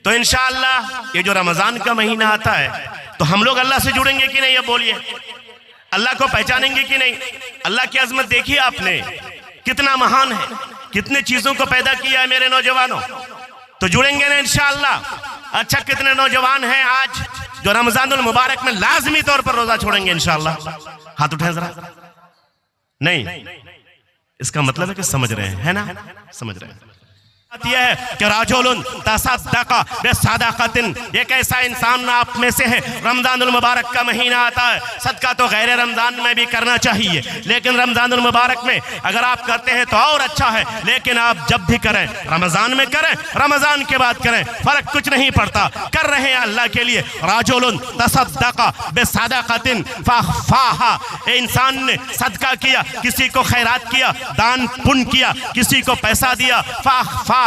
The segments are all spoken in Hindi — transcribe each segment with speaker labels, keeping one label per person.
Speaker 1: तो इंशाअल्लाह ये जो रमजान का महीना आता है तो हम लोग अल्लाह से जुड़ेंगे कि नहीं, अब बोलिए, अल्लाह को पहचानेंगे कि नहीं? अल्लाह की अजमत देखिए आपने, कितना महान है, कितने चीजों को पैदा किया है मेरे नौजवानों। तो जुड़ेंगे ना इंशाअल्लाह। अच्छा, कितने नौजवान हैं आज जो रमजानुल मुबारक में लाजमी तौर पर रोजा छोड़ेंगे इंशाअल्लाह? हाथ उठाएं जरा। नहीं, इसका मतलब है कि समझ रहे हैं, है ना, समझ रहे हैं। यह है कि राजुलुन तसद्दक़ा बिसदक़तिन, एक ऐसा इंसान आप में से है, रमजानुल मुबारक का महीना आता है, सदका तो गैर रमजान में भी करना चाहिए, लेकिन रमजानुल मुबारक में अगर आप करते हैं तो और अच्छा है, लेकिन आप जब भी करें, रमजान में करें, रमजान के बाद करें, फर्क कुछ नहीं पड़ता, कर रहे हैं अल्लाह के लिए। राजुलुन तसद्दक़ा बिसदक़तिन फ़अख़फ़ाहा, इंसान ने सदका किया, किसी को खैरात किया, दान पुण्य किया, किसी को पैसा दिया, फ़अख़फ़ाहा,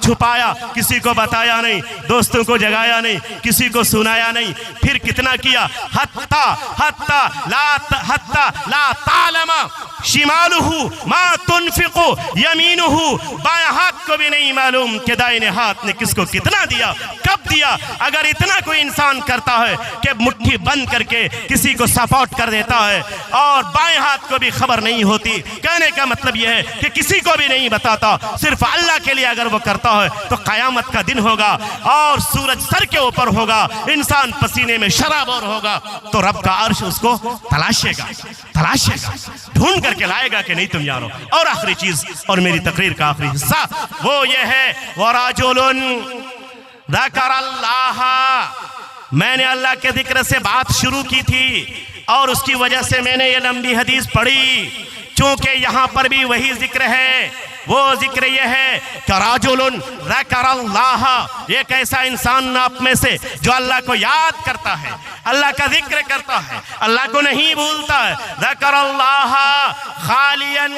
Speaker 1: छुपाया, किसी को बताया नहीं, दोस्तों को जगाया नहीं, किसी को सुनाया नहीं, फिर कितना किया, हत्ता ला तालमा शिमालुहु मा तुनफिकु यमीनुहु, बायां हाथ को भी नहीं मालूम कि दाहिने हाथ ने किसको कितना दिया, कब दिया। अगर इतना कोई इंसान करता है कि मुट्ठी बंद करके किसी को सपोर्ट कर देता है और बाएं हाथ को भी खबर नहीं होती, कहने का मतलब यह है कि किसी को भी नहीं बताता, सिर्फ अल्लाह के लिए अगर वो करता है तो क़यामत का दिन होगा और सूरज सर के ऊपर होगा, इंसान पसीने में शराबोर होगा, तो रब का अर्श उसको तलाशेगा, ढूंढ करके लाएगा कि नहीं तुम यारो। और आखिरी चीज और मेरी तकरीर का आखिरी हिस्सा वो ये है, वराजुलुन ज़करल्लाह, मैंने अल्लाह के जिक्र से बात शुरू की थी और उसकी वजह से मैंने ये लंबी हदीस पढ़ी, चूंकि यहाँ पर भी वही जिक्र है। वो जिक्र यह है कि राजुलुन ज़करल्लाह, एक ऐसा इंसान आप में से जो अल्लाह को याद करता है, अल्लाह का जिक्र करता है, अल्लाह को नहीं भूलता है। ज़करल्लाह खालियन,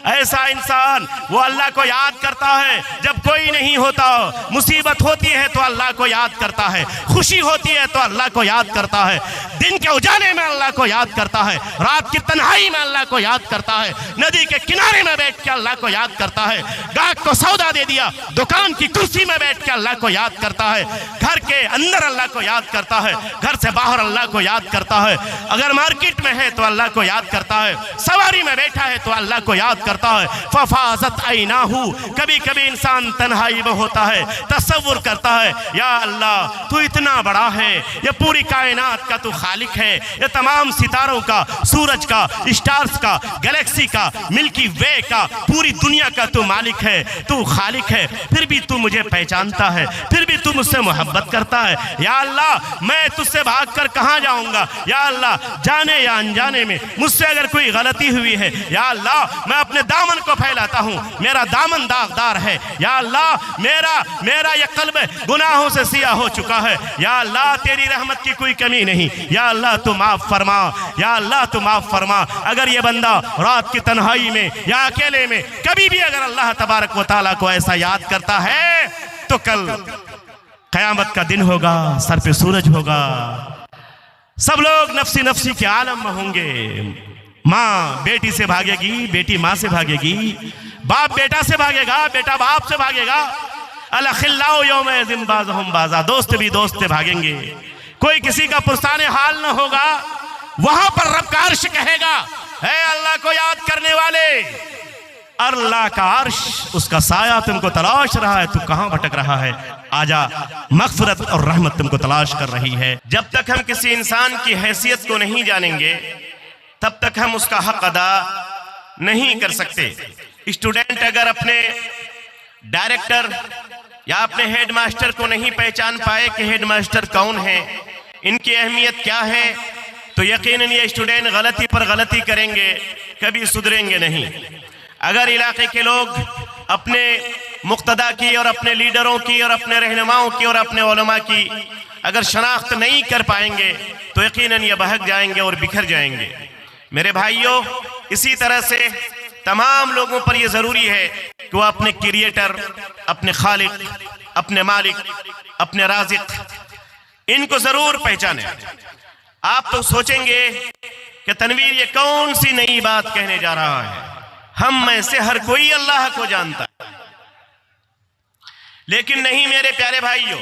Speaker 1: ऐसा इंसान वो अल्लाह को याद करता है जब कोई नहीं होता, मुसीबत होती है तो अल्लाह को याद करता है, खुशी होती है तो अल्लाह को याद करता है, दिन के उजाले में अल्लाह को याद करता है, रात की तन्हाई में अल्लाह को याद करता है, नदी के किनारे में बैठ के अल्लाह को याद करता है, गाहक को सौदा दे दिया, दुकान की कुर्सी में बैठ के अल्लाह को याद करता है, घर के अंदर अल्लाह को याद करता है, घर से बाहर अल्लाह को याद करता है, अगर मार्केट में है तो अल्लाह को याद करता है, सवारी में बैठा है तो अल्लाह को याद करता है। फफाज़त ऐनाहु, कभी कभी इंसान तन्हाई में होता है, तसव्वुर करता है, या अल्लाह तू इतना बड़ा है, ये पूरी कायनात का तू खालिक है, ये तमाम सितारों का, सूरज का, स्टार्स का, गैलेक्सी का, मिल्की वे का, पूरी दुनिया का तू मालिक है, तू खालिक है, फिर भी तू मुझे पहचानता है, फिर भी तू मुझसे मोहब्बत करता है। या अल्लाह मैं तुझसे भागकर कहाँ जाऊंगा, या अल्लाह जाने या अनजाने में मुझसे अगर कोई गलती हुई है, या अल्लाह मैं अपने दामन को फैलाता हूँ, मेरा दामन दागदार है, या अल्लाह मेरा यह कल्ब गुनाहों से सिया हो चुका है, या अल्लाह तेरी रहमत की कोई कमी नहीं, या अल्लाह तू माफ फरमा, या अल्लाह तू माफ फरमा। अगर ये बंदा रात की तन्हाई में या अकेले में कभी भी अगर अल्लाह तबारक व तआला को ऐसा याद करता है तो कल क़यामत का दिन होगा, सर पे सूरज होगा, सब लोग नफ्सी नफ्सी के आलम में होंगे, माँ बेटी से भागेगी, बेटी माँ से भागेगी, बाप बेटा से भागेगा, बेटा बाप से भागेगा, अलखिल्लाउ यौमइज़िन बाज़ुहुम बाज़ा, दोस्त भी दोस्त से भागेंगे, कोई किसी का पुरसाने हाल न होगा। वहां पर रब का अर्श कहेगा, है अल्लाह को याद करने वाले, अल्लाह का अर्श उसका साया तुमको तलाश रहा है, तू कहां भटक रहा है, आजा, मग़फ़िरत और रहमत तुमको तलाश कर रही है। जब तक हम किसी इंसान की हैसियत को नहीं जानेंगे तब तक हम उसका हक अदा नहीं कर सकते। स्टूडेंट अगर अपने डायरेक्टर या अपने हेडमास्टर को नहीं पहचान पाए कि हेडमास्टर कौन है, इनकी अहमियत क्या है, तो यकीनन ये स्टूडेंट गलती पर गलती करेंगे, कभी सुधरेंगे नहीं। अगर इलाके के लोग अपने मुक्तदा की और अपने लीडरों की और अपने रहनुमाओं की और अपने उलमा की अगर शनाख्त नहीं कर पाएंगे तो यकीनन ये बहक जाएंगे और बिखर जाएंगे। मेरे भाइयों, इसी तरह से तमाम लोगों पर यह ज़रूरी है कि वो अपने क्रिएटर, अपने खालिक, अपने मालिक, अपने राज़िक, इनको ज़रूर पहचाने। आप तो सोचेंगे कि तनवीर ये कौन सी नई बात कहने जा रहा है, हम में से हर कोई अल्लाह को जानता है, लेकिन नहीं मेरे प्यारे भाइयों,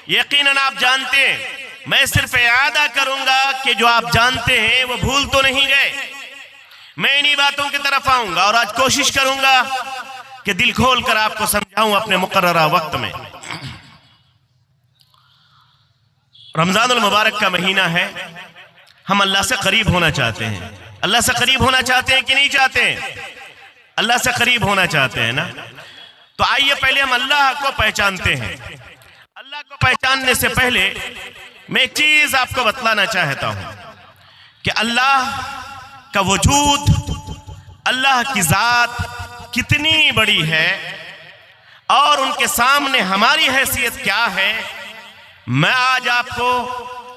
Speaker 1: यकीनन आप जानते हैं, मैं सिर्फ यादा करूंगा कि जो आप जानते हैं वो भूल तो नहीं गए। मैं इन्हीं बातों की तरफ आऊंगा और आज कोशिश करूंगा कि दिल खोल कर आपको समझाऊं अपने मुकर्ररा वक्त में। रमजानुल मुबारक का महीना है, हम अल्लाह से करीब होना चाहते हैं। अल्लाह से करीब होना चाहते हैं कि नहीं चाहते हैं? अल्लाह से करीब होना चाहते हैं ना। तो आइए पहले हम अल्लाह को पहचानते हैं। अल्लाह को पहचानने से पहले मैं एक चीज आपको बतलाना चाहता हूं कि अल्लाह का वजूद, अल्लाह की जात कितनी बड़ी है और उनके सामने हमारी हैसियत क्या है। मैं आज आपको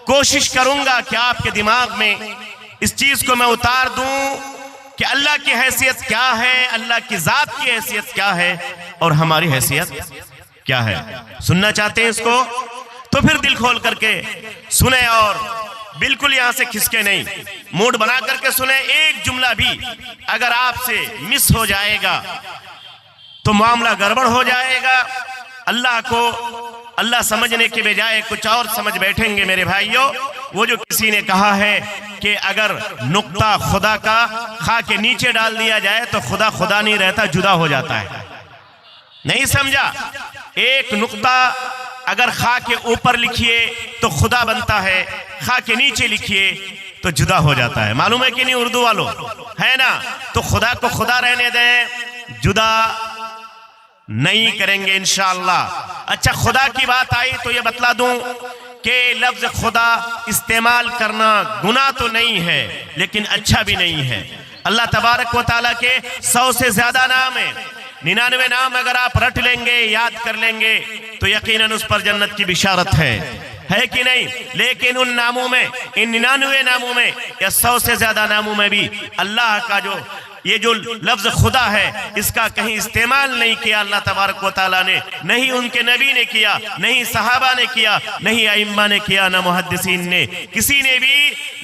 Speaker 1: कोशिश करूंगा कि आपके दिमाग में इस चीज को मैं उतार दूं कि अल्लाह की हैसियत क्या है, अल्लाह की जात की हैसियत क्या है और हमारी हैसियत क्या है। सुनना चाहते हैं इसको? तो फिर दिल खोल करके सुने और बिल्कुल यहां से खिसके नहीं, मूड बना करके सुने। एक जुमला भी अगर आपसे मिस हो जाएगा तो मामला गड़बड़ हो जाएगा। अल्लाह को अल्लाह समझने के बजाय कुछ और समझ बैठेंगे मेरे भाइयों। वो जो किसी ने कहा है कि अगर नुक्ता खुदा का खा के नीचे डाल दिया जाए तो खुदा खुदा नहीं रहता, जुदा हो जाता है। नहीं समझा? एक नुक्ता अगर खा के ऊपर लिखिए तो खुदा बनता है, खा के नीचे लिखिए तो जुदा हो जाता है। मालूम है कि नहीं उर्दू वालों? है ना? तो खुदा को खुदा रहने दें, जुदा नहीं करेंगे इंशाअल्लाह। अच्छा, खुदा की बात आई तो ये बतला दूं कि लफ्ज खुदा इस्तेमाल करना गुनाह तो नहीं है लेकिन अच्छा भी नहीं है। अल्लाह तबारक व तआला के 100 से ज्यादा नाम है। 99 नाम अगर आप रट लेंगे, याद कर लेंगे तो यकीनन उस पर जन्नत की बिशारत है कि नहीं? लेकिन उन नामों में, इन 99 नामों में या 100 से ज्यादा नामों में भी अल्लाह का जो ये जो लफ्ज खुदा है इसका कहीं इस्तेमाल नहीं किया अल्लाह तबारक व तआला ने। नहीं उनके नबी ने किया, नहीं सहाबा ने किया, नहीं अइम्मा ने किया, ना मुहद्दिसीन ने। किसी ने भी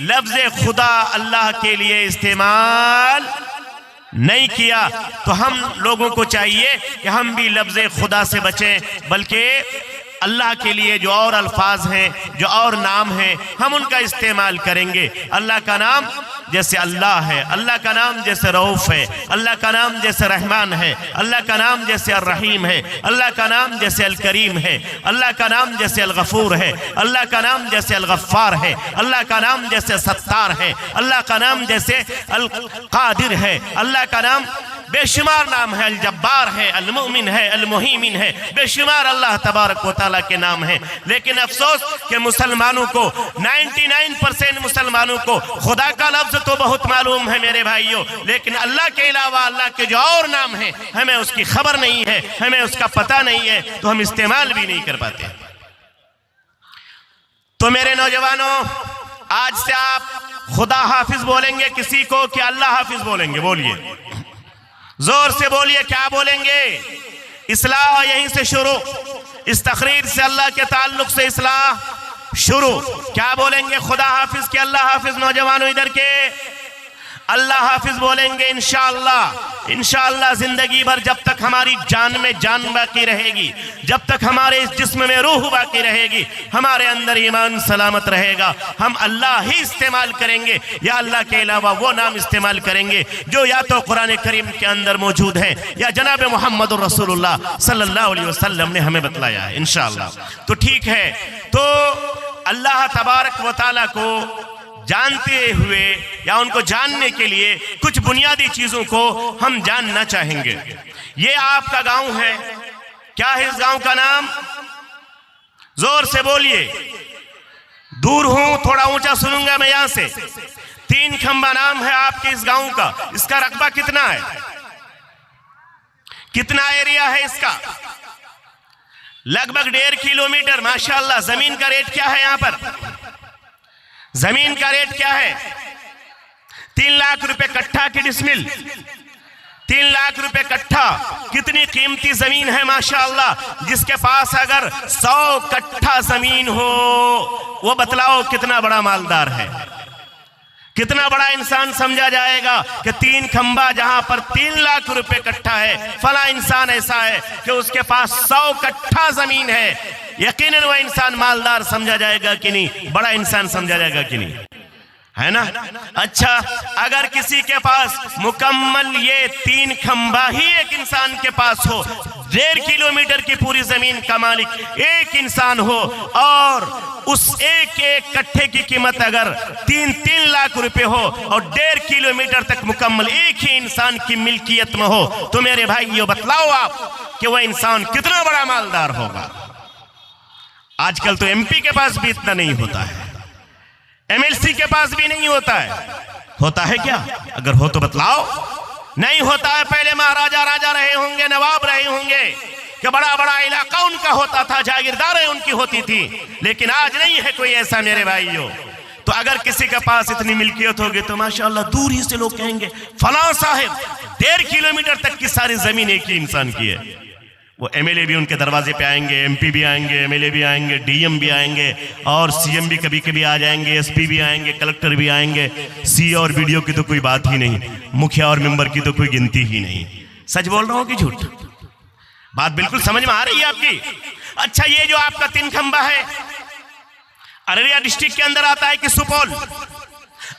Speaker 1: लफ्ज खुदा अल्लाह के लिए इस्तेमाल नहीं किया। तो हम लोगों को चाहिए कि हम भी लफ्ज खुदा से बचें, बल्कि अल्लाह के लिए जो और अल्फाज हैं, जो और नाम हैं, हम उनका इस्तेमाल करेंगे। अल्लाह का नाम जैसे अल्लाह है, अल्लाह का नाम जैसे रऊफ है, अल्लाह का नाम जैसे रहमान है, अल्लाह का नाम जैसे अर रहीम है, अल्लाह का नाम जैसे अल करीम है, अल्लाह का नाम जैसे अल गफूर है, अल्लाह का नाम जैसे अल गफ्फार है, अल्लाह का नाम जैसे सत्तार है, अल्लाह का नाम जैसे अल कादिर है, अल्लाह का नाम बेशुमार नाम है, अल जब्बार है, अल मुमिन है, अल मुहीमिन है, बेशुमार अल्लाह तबारक व तआला के नाम है। लेकिन अफसोस कि मुसलमानों को, 99% मुसलमानों को खुदा का लफ्ज तो बहुत मालूम है मेरे भाइयों, लेकिन अल्लाह के अलावा अल्लाह के जो और नाम है हमें उसकी खबर नहीं है, हमें उसका पता नहीं है, तो हम इस्तेमाल भी नहीं कर पाते। तो मेरे नौजवानों, आज से आप खुदा हाफिज बोलेंगे किसी को कि अल्लाह हाफिज बोलेंगे? बोलिए, जोर से बोलिए, क्या बोलेंगे? इस्लाह यहीं से शुरू, इस तकरीर से अल्लाह के ताल्लुक से इस्लाह शुरू। क्या बोलेंगे? खुदा हाफिज के अल्लाह हाफिज। नौजवानों इधर के अल्लाह हाफिज बोलेंगे इंशाअल्लाह। इंशाअल्लाह जिंदगी भर जब तक हमारी जान में जान बाकी रहेगी, जब तक हमारे इस जिस्म में रूह बाकी रहेगी, हमारे अंदर ईमान सलामत रहेगा, हम अल्लाह ही इस्तेमाल करेंगे या अल्लाह के अलावा वो नाम इस्तेमाल करेंगे जो या तो कुरान करीम के अंदर मौजूद है या जनाब मोहम्मद रसूलुल्लाह सल्लल्लाहु अलैहि वसल्लम ने हमें बतलाया है इंशाअल्लाह। तो ठीक है, तो अल्लाह तबारक व तआला को जानते हुए या उनको जानने के लिए कुछ बुनियादी चीजों को हम जानना चाहेंगे। ये आपका गांव है, क्या है इस गांव का नाम? जोर से बोलिए। दूर हूं, थोड़ा ऊंचा सुनूंगा मैं यहां से। 3 खंबा नाम है आपके इस गांव का। इसका रकबा कितना है? कितना एरिया है इसका? लगभग 1.5 किलोमीटर। माशाअल्लाह। जमीन का रेट क्या है यहां पर? जमीन का रेट क्या है? 3 लाख रुपए कट्ठा की डिसमिल। 3 लाख रुपए कट्ठा। कितनी कीमती जमीन है माशाअल्लाह। जिसके पास अगर 100 कट्ठा जमीन हो वो बतलाओ कितना बड़ा मालदार है। कितना बड़ा इंसान समझा जाएगा कि 3 खंबा जहां पर 3 लाख रुपए कट्ठा है, फला इंसान ऐसा है कि उसके पास 100 कट्ठा जमीन है, यकीनन वह इंसान मालदार समझा जाएगा कि नहीं, बड़ा इंसान समझा जाएगा कि नहीं, है ना। अच्छा, अगर किसी के पास मुकम्मल ये 3 खंबा ही एक इंसान के पास हो, 1.5 किलोमीटर की पूरी जमीन का मालिक एक इंसान हो, और उस एक कट्ठे की कीमत अगर 3 लाख रुपए हो और 1.5 किलोमीटर तक मुकम्मल एक ही इंसान की मिल्कियत में हो, तो मेरे भाई ये बतलाओ आप कि वह इंसान कितना बड़ा मालदार होगा। आजकल तो एमपी के पास भी इतना नहीं होता है, एमएलसी के पास भी नहीं होता है क्या? अगर हो तो बतलाओ। नहीं होता है। पहले महाराजा राजा रहे होंगे, नवाब रहे होंगे, कि बड़ा बड़ा इलाका उनका होता था, जागीरदारें उनकी होती थी, लेकिन आज नहीं है कोई ऐसा मेरे भाइयों। तो अगर किसी के पास इतनी मिल्कियत होगी तो माशाअल्लाह दूर ही से लोग कहेंगे फलां साहिब 1.5 किलोमीटर तक की सारी जमीन एक ही इंसान की है। वो एमएलए भी उनके दरवाजे पे आएंगे, एमपी भी आएंगे, एमएलए भी आएंगे, डीएम भी आएंगे, और सीएम भी कभी कभी आ जाएंगे, एसपी भी आएंगे, कलेक्टर भी आएंगे। सी और वीडियो की तो कोई बात ही नहीं, मुखिया और मेंबर की तो कोई गिनती ही नहीं। सच बोल रहा हूं कि झूठ? बात बिल्कुल समझ में आ रही है आपकी? अच्छा, ये जो आपका 3 खंबा है अररिया डिस्ट्रिक्ट के अंदर आता है कि सुपौल?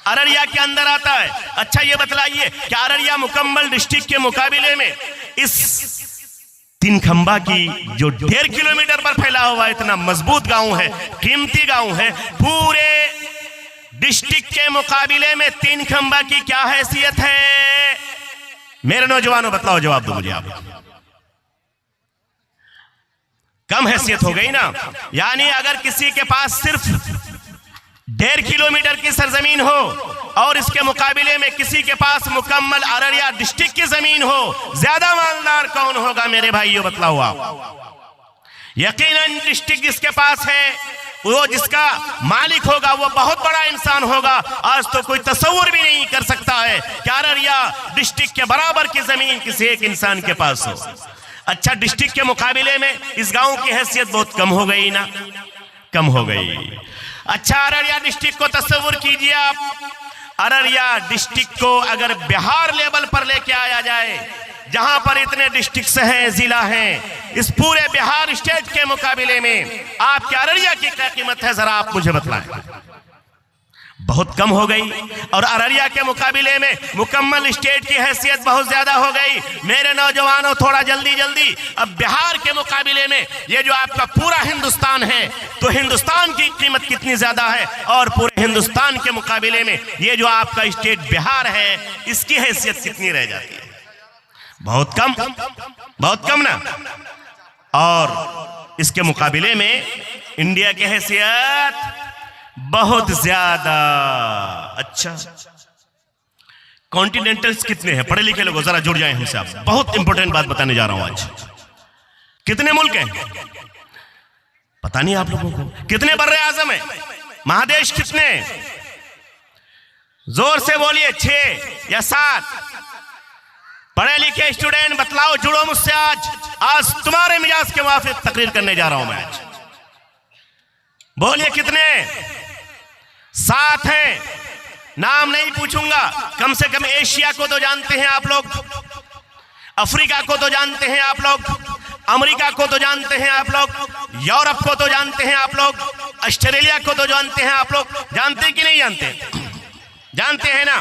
Speaker 1: अररिया के अंदर आता है। अच्छा, ये बतलाइए कि अररिया मुकम्मल डिस्ट्रिक्ट के मुकाबले में इस 3 खंबा की जो 1.5 किलोमीटर पर फैला हुआ इतना मजबूत गांव है, कीमती गांव है, पूरे डिस्ट्रिक्ट के मुकाबले में 3 खंबा की क्या हैसियत है? मेरे नौजवानों बतलाओ, जवाब दो मुझे आप। कम हैसियत हो गई ना। यानी अगर किसी के पास सिर्फ 1.5 किलोमीटर की सरजमीन हो और इसके मुकाबले में किसी के पास मुकम्मल अररिया डिस्ट्रिक्ट की जमीन हो, ज्यादा मालदार कौन होगा मेरे भाइयों बतलाओ आप। यकीनन डिस्ट्रिक्ट जिसके पास है, वो जिसका मालिक होगा वो बहुत बड़ा इंसान होगा। आज तो कोई तस्वुर भी नहीं कर सकता है कि अररिया डिस्ट्रिक्ट के बराबर की जमीन किसी एक इंसान के पास हो। अच्छा, डिस्ट्रिक्ट के मुकाबले में इस गांव की हैसियत बहुत कम हो गई ना, कम हो गई। अच्छा, अररिया डिस्ट्रिक्ट को तस्वुर कीजिए आप। अररिया डिस्ट्रिक्ट को अगर बिहार लेवल पर लेके आया जाए, जहां पर इतने डिस्ट्रिक्ट हैं, जिला हैं, इस पूरे बिहार स्टेट के मुकाबले में आपके अररिया की क्या कीमत है, जरा आप मुझे बतलाएं। बहुत कम हो गई। और अररिया के मुकाबले में मुकम्मल स्टेट की हैसियत बहुत ज्यादा हो गई। मेरे नौजवानों, थोड़ा जल्दी जल्दी, अब बिहार के मुकाबले में ये जो आपका पूरा हिंदुस्तान है, तो हिंदुस्तान की कीमत कितनी ज्यादा है, और पूरे हिंदुस्तान के मुकाबले में ये जो आपका स्टेट बिहार है, इसकी हैसियत कितनी रह जाती है? बहुत कम, बहुत कम ना। और इसके मुकाबले में इंडिया की हैसियत बहुत ज्यादा। अच्छा, कॉन्टिनेंटल्स कितने हैं? पढ़े लिखे लोग जरा जुड़ जाएं हमसे। आप बहुत इंपॉर्टेंट बात बताने जा रहा हूं आज। कितने मुल्क हैं पता नहीं आप लोगों को? कितने बर्रे आजम है? महादेश कितने? जोर से बोलिए, 6 या 7? पढ़े लिखे स्टूडेंट बतलाओ, जुड़ो मुझसे। आज तुम्हारे मिजाज के मुताबिक तकरीर करने जा रहा हूं मैं आज। बोलिए कितने? 7 हैं। नाम नहीं पूछूंगा, कम से कम एशिया को तो जानते हैं आप लोग, अफ्रीका को तो जानते हैं आप लोग, अमेरिका को तो जानते हैं आप लोग, यूरोप को तो जानते हैं आप लोग, ऑस्ट्रेलिया को तो जानते हैं आप लोग। जानते कि नहीं जानते? जानते हैं ना।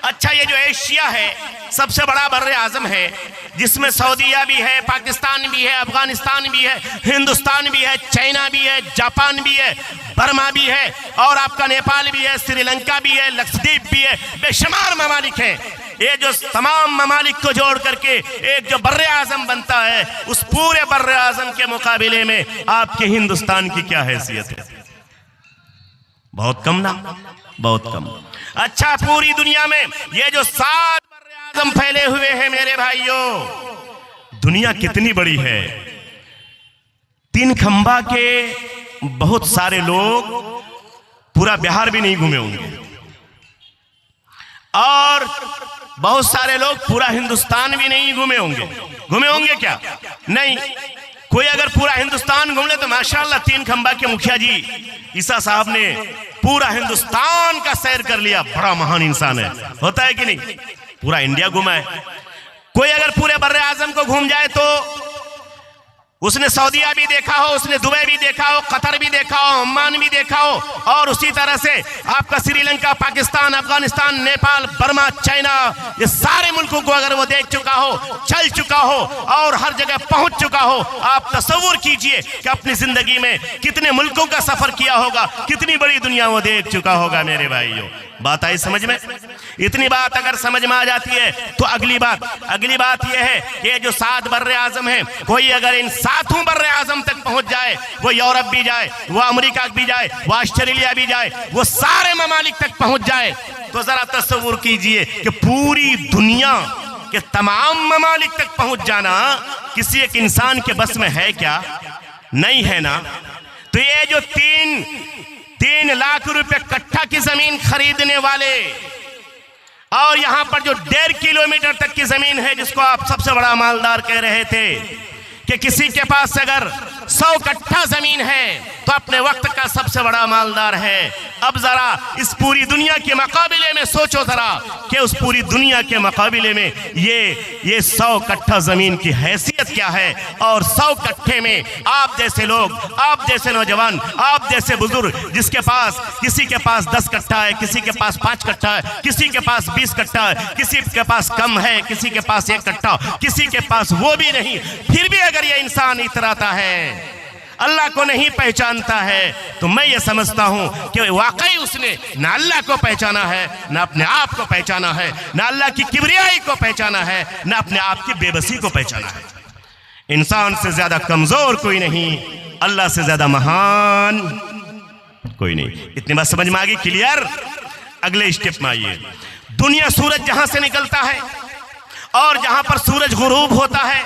Speaker 1: अच्छा, ये जो एशिया है सबसे बड़ा बर्रे आजम है, जिसमें सऊदीया भी है, पाकिस्तान भी है, अफगानिस्तान भी है, हिंदुस्तान भी है, चाइना भी है, जापान भी है, बर्मा भी है, और आपका नेपाल भी है, श्रीलंका भी है, लक्षद्वीप भी है, बेशुमार ममालिक हैं। ये जो तमाम ममालिक को जोड़ करके एक जो बर्रे आजम बनता है, उस पूरे बर्रे आजम के मुकाबले में आपके हिंदुस्तान की क्या हैसियत है? बहुत कम ना, बहुत कम। अच्छा, पूरी दुनिया में ये जो 7 बर्रे आजम फैले हुए हैं मेरे भाइयों, दुनिया कितनी बड़ी है। 3 खंबा के बहुत सारे लोग पूरा बिहार भी नहीं घूमे होंगे, और बहुत सारे लोग पूरा हिंदुस्तान भी नहीं घूमे होंगे। घूमे होंगे क्या? नहीं। कोई अगर पूरा हिंदुस्तान घूम ले तो माशाअल्लाह 3 खंबा के मुखिया जी ईसा साहब ने पूरा हिंदुस्तान का सैर कर लिया, बड़ा महान इंसान है, होता है कि नहीं? पूरा इंडिया घूमा है। कोई अगर पूरे बर्रे आजम को घूम जाए तो उसने सऊदीया भी देखा हो, उसने दुबई भी देखा हो, कतर भी देखा हो, ओमान भी देखा हो, और उसी तरह से आपका श्रीलंका, पाकिस्तान, अफगानिस्तान, नेपाल, बर्मा, चाइना, ये सारे मुल्कों को अगर वो देख चुका हो, चल चुका हो और हर जगह पहुंच चुका हो, आप तसव्वुर कीजिए कि अपनी जिंदगी में कितने मुल्कों का सफर किया होगा, कितनी बड़ी दुनिया वो देख चुका होगा। मेरे भाइयों, बात आई समझ में? इतनी बात अगर समझ में आ जाती है तो अगली बात यह है कि ये जो 7 बर्रे आजम हैं, कोई अगर इन 7 बर्रे आजम तक पहुंच जाए, वो यूरोप भी जाए, वो अमेरिका भी जाए, वो ऑस्ट्रेलिया भी जाए, वो सारे ममालिक तक पहुंच जाए, तो जरा तसव्वुर कीजिए कि पूरी दुनिया के तमाम ममालिक तक पहुंच जाना किसी एक इंसान के बस में है क्या? नहीं है ना। तो ये जो 3 लाख रुपए कट्ठा की जमीन खरीदने वाले और यहां पर जो 1.5 किलोमीटर तक की जमीन है, जिसको आप सबसे बड़ा मालदार कह रहे थे कि किसी के पास अगर 100 कट्ठा जमीन है तो अपने वक्त का सबसे बड़ा मालदार है। अब जरा इस पूरी दुनिया के मुकाबले में सोचो जरा कि उस पूरी दुनिया के मुकाबले में ये 100 कट्ठा जमीन की हैसियत क्या है। और 100 कट्ठे में आप जैसे लोग, आप जैसे नौजवान, आप जैसे बुजुर्ग, जिसके पास किसी के पास 10 कट्ठा है, किसी के पास 5 कट्ठा है, किसी के पास 20 कट्ठा है, किसी के पास कम है, किसी के पास 1 कट्ठा, किसी के पास वो भी नहीं, फिर भी अगर ये इंसान इतराता है, अल्लाह को नहीं पहचानता है, तो मैं ये समझता हूं कि वाकई उसने ना अल्लाह को पहचाना है, ना अपने आप को पहचाना है, ना अल्लाह की किबरियाई को पहचाना है, ना अपने आप की बेबसी को पहचाना है। इंसान से ज्यादा कमजोर कोई नहीं, अल्लाह से ज्यादा महान कोई नहीं। इतनी बात समझ में आ गई? क्लियर? अगले स्टेप में आइए। दुनिया, सूरज जहां से निकलता है और जहां पर सूरज गुरूब होता है,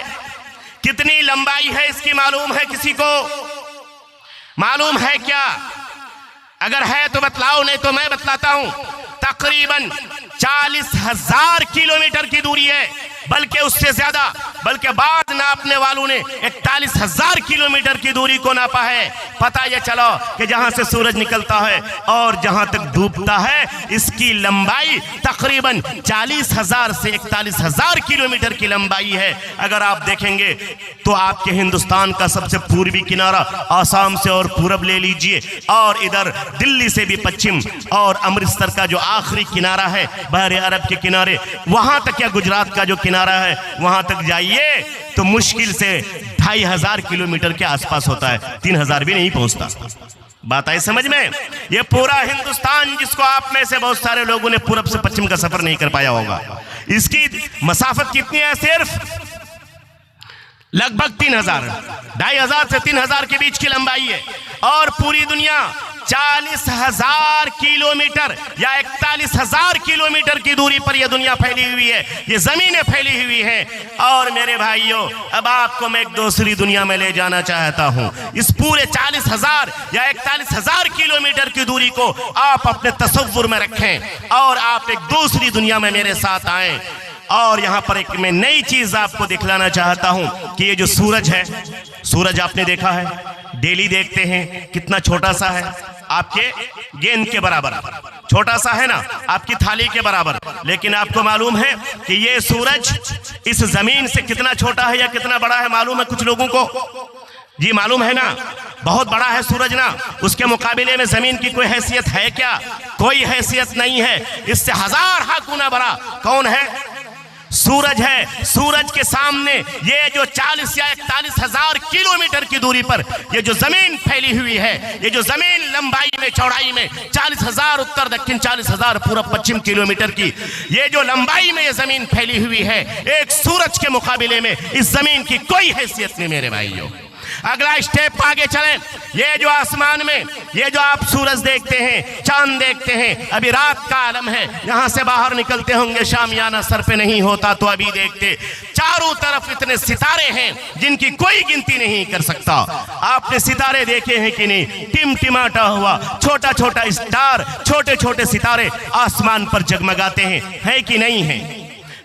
Speaker 1: कितनी लंबाई है इसकी मालूम है? किसी को मालूम है क्या? अगर है तो बतलाओ, नहीं तो मैं बतलाता हूं। तकरीबन 40,000 किलोमीटर की दूरी है, बल्कि उससे ज्यादा, बल्कि बाद नापने वालों ने 41,000 किलोमीटर की दूरी को नापा है। पता यह चलो कि जहां से सूरज निकलता है और जहां तक डूबता है, इसकी लंबाई तकरीबन 40,000 से 41,000 किलोमीटर की लंबाई है। अगर आप देखेंगे तो आपके हिंदुस्तान का सबसे पूर्वी किनारा आसाम से और पूरब ले लीजिए, और इधर दिल्ली से भी पश्चिम, और अमृतसर का जो आखिरी किनारा है बहरे अरब के किनारे, वहां तक, या गुजरात का जो किनारा है वहां तक जाइए तो मुश्किल से 2,500 किलोमीटर के आसपास होता है, 3,000 भी नहीं पहुंचता। बात आई समझ में? ये पूरा हिंदुस्तान, जिसको आप में से बहुत सारे लोगों ने पूरब से पश्चिम का सफर नहीं कर पाया होगा, इसकी मसाफत कितनी है? सिर्फ लगभग 3,000, 2,500 से 3,000 के बीच की लंबाई है। और पूरी दुनिया 40,000 किलोमीटर या 41,000 किलोमीटर की दूरी पर यह दुनिया फैली हुई है, ये जमीनें फैली हुई हैं। और मेरे भाइयों, अब आपको मैं एक दूसरी दुनिया में ले जाना चाहता हूं। इस पूरे 40,000 या 41,000 किलोमीटर की दूरी को आप अपने तसव्वुर में रखें और आप एक दूसरी दुनिया में मेरे साथ आए। और यहां पर एक मैं नई चीज आपको दिखलाना चाहता हूं कि ये जो सूरज है, सूरज आपने देखा है, डेली देखते हैं, कितना छोटा सा है, आपके गेंद के बराबर छोटा सा है ना, आपकी थाली के बराबर। लेकिन आपको मालूम है कि ये सूरज इस जमीन से कितना छोटा है या कितना बड़ा है? मालूम है कुछ लोगों को? जी मालूम है ना, बहुत बड़ा है सूरज ना। उसके मुकाबले में जमीन की कोई हैसियत है क्या? कोई हैसियत नहीं है। इससे 1000 गुना बड़ा कौन है? सूरज है। सूरज के सामने ये जो 40 या 41,000 किलोमीटर की दूरी पर ये जो जमीन फैली हुई है, ये जो जमीन लंबाई में, चौड़ाई में 40,000 उत्तर दक्षिण, 40,000 पूरब पश्चिम किलोमीटर की ये जो लंबाई में ये जमीन फैली हुई है, एक सूरज के मुकाबले में इस जमीन की कोई हैसियत नहीं मेरे भाइयों। अगला स्टेप आगे चलें। ये जो आसमान में ये जो आप सूरज देखते हैं, चांद देखते हैं, अभी रात का आलम है, यहां से बाहर निकलते होंगे, शामियाना सर पे नहीं होता तो अभी देखते चारों तरफ इतने सितारे हैं जिनकी कोई गिनती नहीं कर सकता। आपने सितारे देखे हैं कि नहीं? टिमटिमाता हुआ छोटा छोटा स्टार, छोटे छोटे सितारे आसमान पर जगमगाते हैं, है कि नहीं है?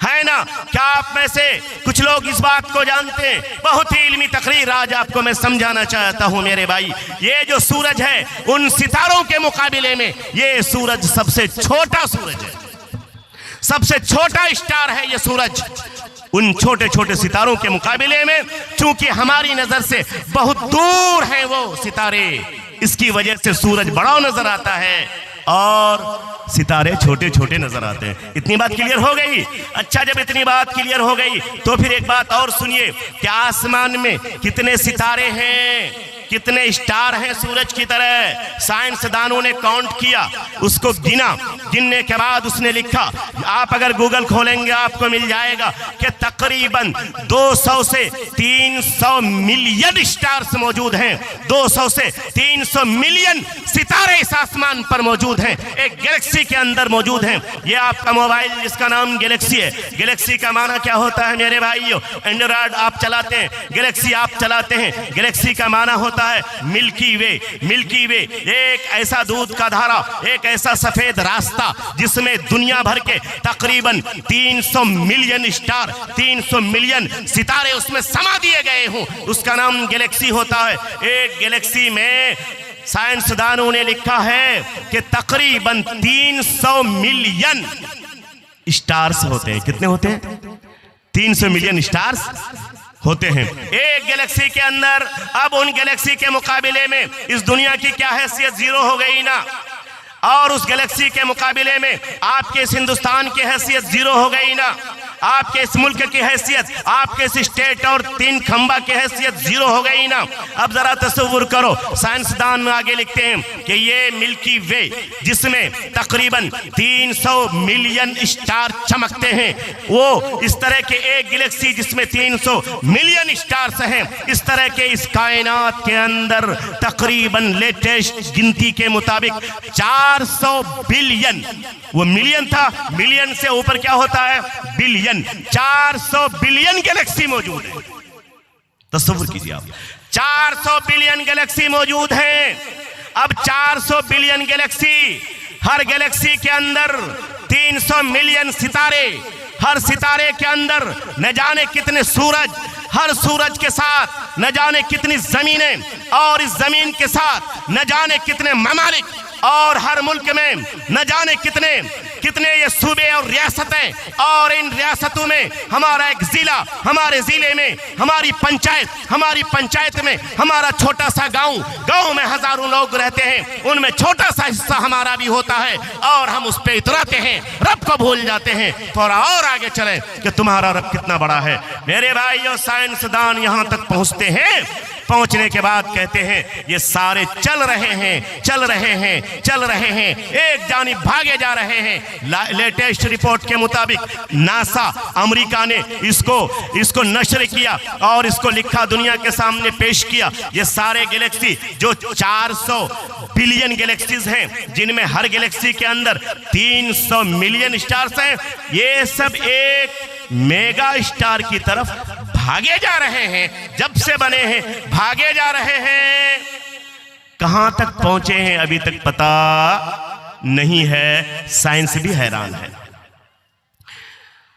Speaker 1: है ना। क्या आप में से कुछ लोग इस बात को जानते हैं? बहुत ही इल्मी तकरीर आज आपको मैं समझाना चाहता हूं मेरे भाई। ये जो सूरज है उन सितारों के मुकाबले में ये सूरज सबसे छोटा सूरज है, सबसे छोटा स्टार है ये सूरज। उन छोटे छोटे सितारों के मुकाबले में चूंकि हमारी नजर से बहुत दूर हैं वो सितारे, इसकी वजह से सूरज बड़ा नजर आता है और सितारे छोटे छोटे नजर आते हैं। इतनी बात क्लियर हो गई? अच्छा, जब इतनी बात क्लियर हो गई तो फिर एक बात और सुनिए कि आसमान में कितने सितारे हैं, कितने स्टार हैं सूरज की तरह। साइंसदानों ने काउंट किया, उसको गिना, गिनने के बाद उसने लिखा, आप अगर गूगल खोलेंगे आपको मिल जाएगा कि तकरीबन 200 से 300 मिलियन स्टार्स मौजूद हैं। 200 से 300 मिलियन सितारे इस आसमान पर मौजूद हैं, एक गैलेक्सी के अंदर मौजूद हैं। ये आपका मोबाइल जिसका नाम गैलेक्सी है, गैलेक्सी का माना क्या होता है मेरे भाइयों? एंड्रॉयड आप चलाते हैं, गैलेक्सी आप चलाते हैं, गैलेक्सी का माना होता है मिल्की वे। मिल्की वे एक ऐसा दूध का धारा, एक ऐसा सफेद रास्ता जिसमें दुनिया भर के तकरीबन 300 मिलियन स्टार, 300 मिलियन सितारे उसमें समा दिए गए हों, उसका नाम गैलेक्सी होता है। एक गैलेक्सी में साइंसदानों ने लिखा है कि तकरीबन 300 मिलियन स्टार्स होते हैं। कितने होते हैं? 300 मिलियन स्टार्स होते हैं एक गैलेक्सी के अंदर। अब उन गैलेक्सी के मुकाबले में इस दुनिया की क्या हैसियत जीरो हो गई ना, और उस गैलेक्सी के मुकाबले में आपके इस हिंदुस्तान की हैसियत जीरो हो गई ना, आपके इस मुल्क की हैसियत, आपके इस स्टेट और 3 खंबा की हैसियत जीरो हो गई ना। अब जरा तसव्वुर करो, साइंसदान आगे लिखते हैं कि ये मिल्की वे जिसमें तकरीबन 300 मिलियन स्टार चमकते हैं, वो इस तरह के एक गैलेक्सी जिसमें 300 मिलियन स्टार्स हैं, इस तरह के इस कायनात के अंदर तकरीबन लेटेस्ट गिनती के मुताबिक 400 बिलियन, वो मिलियन था, मिलियन से ऊपर क्या होता है? बिलियन। 400 बिलियन गैलेक्सी मौजूद है। तस्वीर कीजिए आप, 400 बिलियन गैलेक्सी मौजूद हैं। अब 400 बिलियन गैलेक्सी, हर गैलेक्सी के अंदर 300 मिलियन सितारे, हर सितारे के अंदर न जाने कितने सूरज, हर सूरज के साथ न जाने कितनी जमीनें, और इस जमीन के साथ न जाने कितने ममालिक, और हर मुल्क में न जाने कितने कितने ये सूबे और रियासतें, और इन रियासतों में हमारा एक जिला, हमारे जिले में हमारी पंचायत, हमारी पंचायत में हमारा छोटा सा गांव, गांव में हजारों लोग रहते हैं, उनमें छोटा सा हिस्सा हमारा भी होता है, और हम उस पे इतराते हैं, रब को भूल जाते हैं। थोड़ा और आगे चलें कि तुम्हारा रब कितना बड़ा है। मेरे भाइयों, साइंसदान यहां तक पहुंचते हैं, पहुंचने के बाद कहते हैं ये सारे चल रहे हैं, चल रहे हैं, चल रहे हैं, एक जानिब भागे जा रहे हैं। लेटेस्ट रिपोर्ट के मुताबिक नासा अमेरिका ने इसको नशर किया और इसको लिखा, दुनिया के सामने पेश किया। ये सारे गैलेक्सी जो 400 बिलियन गैलेक्सीज हैं, जिनमें हर गैलेक्सी के अंदर 300 मिलियन स्टार्स हैं, ये सब एक मेगा स्टार की तरफ भागे जा रहे हैं। जब से बने हैं भागे जा रहे हैं। कहां तक पहुंचे हैं अभी तक पता नहीं है, साइंस भी हैरान है।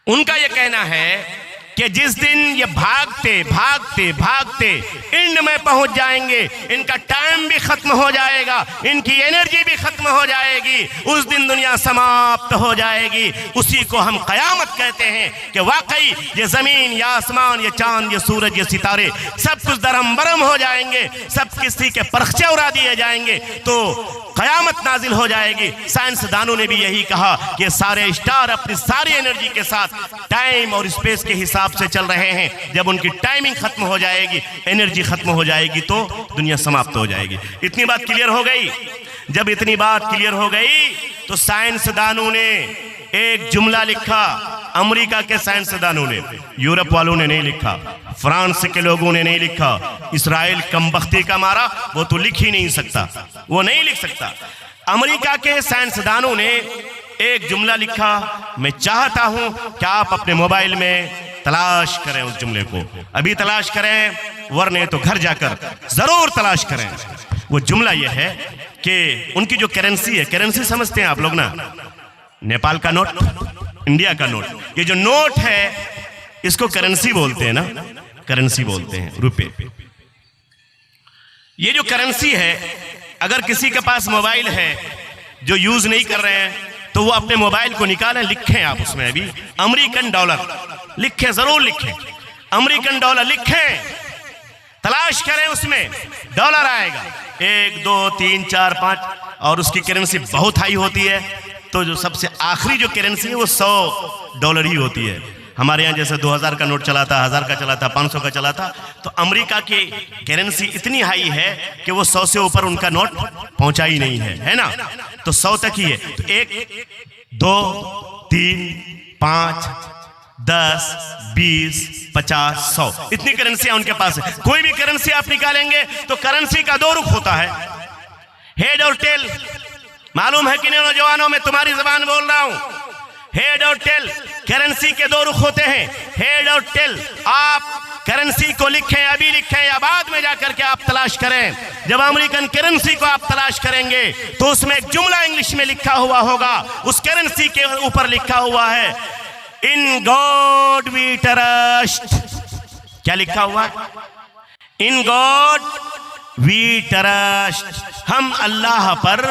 Speaker 1: उनका यह कहना है कि जिस दिन ये भागते भागते भागते एंड में पहुंच जाएंगे, इनका टाइम भी खत्म हो जाएगा, इनकी एनर्जी भी खत्म हो जाएगी, उस दिन दुनिया समाप्त हो जाएगी। उसी को हम कयामत कहते हैं कि वाकई ये जमीन, ये आसमान, ये चांद, ये सूरज, ये सितारे सब कुछ दरम बरम हो जाएंगे, सब किसी के परखचे उड़ा दिए जाएंगे, तो कयामत नाजिल हो जाएगी। साइंसदानों ने भी यही कहा कि सारे स्टार अपनी सारी एनर्जी के साथ टाइम और स्पेस के हिसाब से चल रहे हैं। जब उनकी टाइमिंग खत्म हो जाएगी, एनर्जी खत्म हो जाएगी, तो दुनिया समाप्त हो जाएगी। इतनी बात क्लियर हो गई। जब इतनी बात क्लियर हो गई तो साइंसदानों ने एक जुमला लिखा। अमेरिका के साइंसदानों ने, यूरोप वालों ने नहीं लिखा, फ्रांस के लोगों ने नहीं लिखा, इसराइल कमबख्ती का मारा वो तो लिख ही नहीं सकता, वो नहीं लिख सकता। अमेरिका के साइंसदानों ने एक जुमला लिखा। मैं चाहता हूं कि आप अपने मोबाइल में तलाश करें उस जुमले को, अभी तलाश करें, वरने तो घर जाकर जरूर तलाश करें। वो जुमला यह है कि उनकी जो करेंसी है, करेंसी समझते हैं आप लोग ना, नेपाल का नोट, इंडिया का नोट। ये जो नोट है इसको करेंसी बोलते हैं ना, करेंसी बोलते हैं, रुपए। ये जो करेंसी है, अगर किसी के पास मोबाइल है जो यूज नहीं कर रहे हैं तो वो अपने मोबाइल को निकालें, लिखें आप उसमें अभी अमेरिकन डॉलर लिखें, जरूर लिखें, अमेरिकन डॉलर लिखें, तलाश करें, उसमें डॉलर आएगा 1 2 3 4 5, और उसकी करेंसी बहुत हाई होती है। तो जो सबसे आखिरी जो करेंसी है वो $100 ही होती है। हमारे यहाँ जैसे 2000 का नोट चला था, 1000 का चला था, 500 का चला था, तो अमेरिका की करेंसी इतनी हाई है कि वो 100 से ऊपर उनका नोट पहुंचा ही नहीं है ना। तो 100 तक ही है। तो 1 2 3 5 10 20 50 100 इतनी करेंसियां उनके पास है। कोई भी करेंसी आप निकालेंगे तो करेंसी का 2 रुख होता है, हेड और टेल। मालूम है कि नहीं नौजवानों, मैं तुम्हारी जबान बोल रहा हूं, हेड और टेल। करेंसी के 2 रुख होते हैं, हेड और टेल। आप करेंसी को लिखें, अभी लिखें या बाद में जाकर के आप तलाश करें। जब अमेरिकन करेंसी को आप तलाश करेंगे तो उसमें एक जुमला इंग्लिश में लिखा हुआ होगा, उस करेंसी के ऊपर लिखा हुआ है, इन गॉड वी ट्रस्ट। क्या लिखा हुआ? In God we trust. हम अल्लाह पर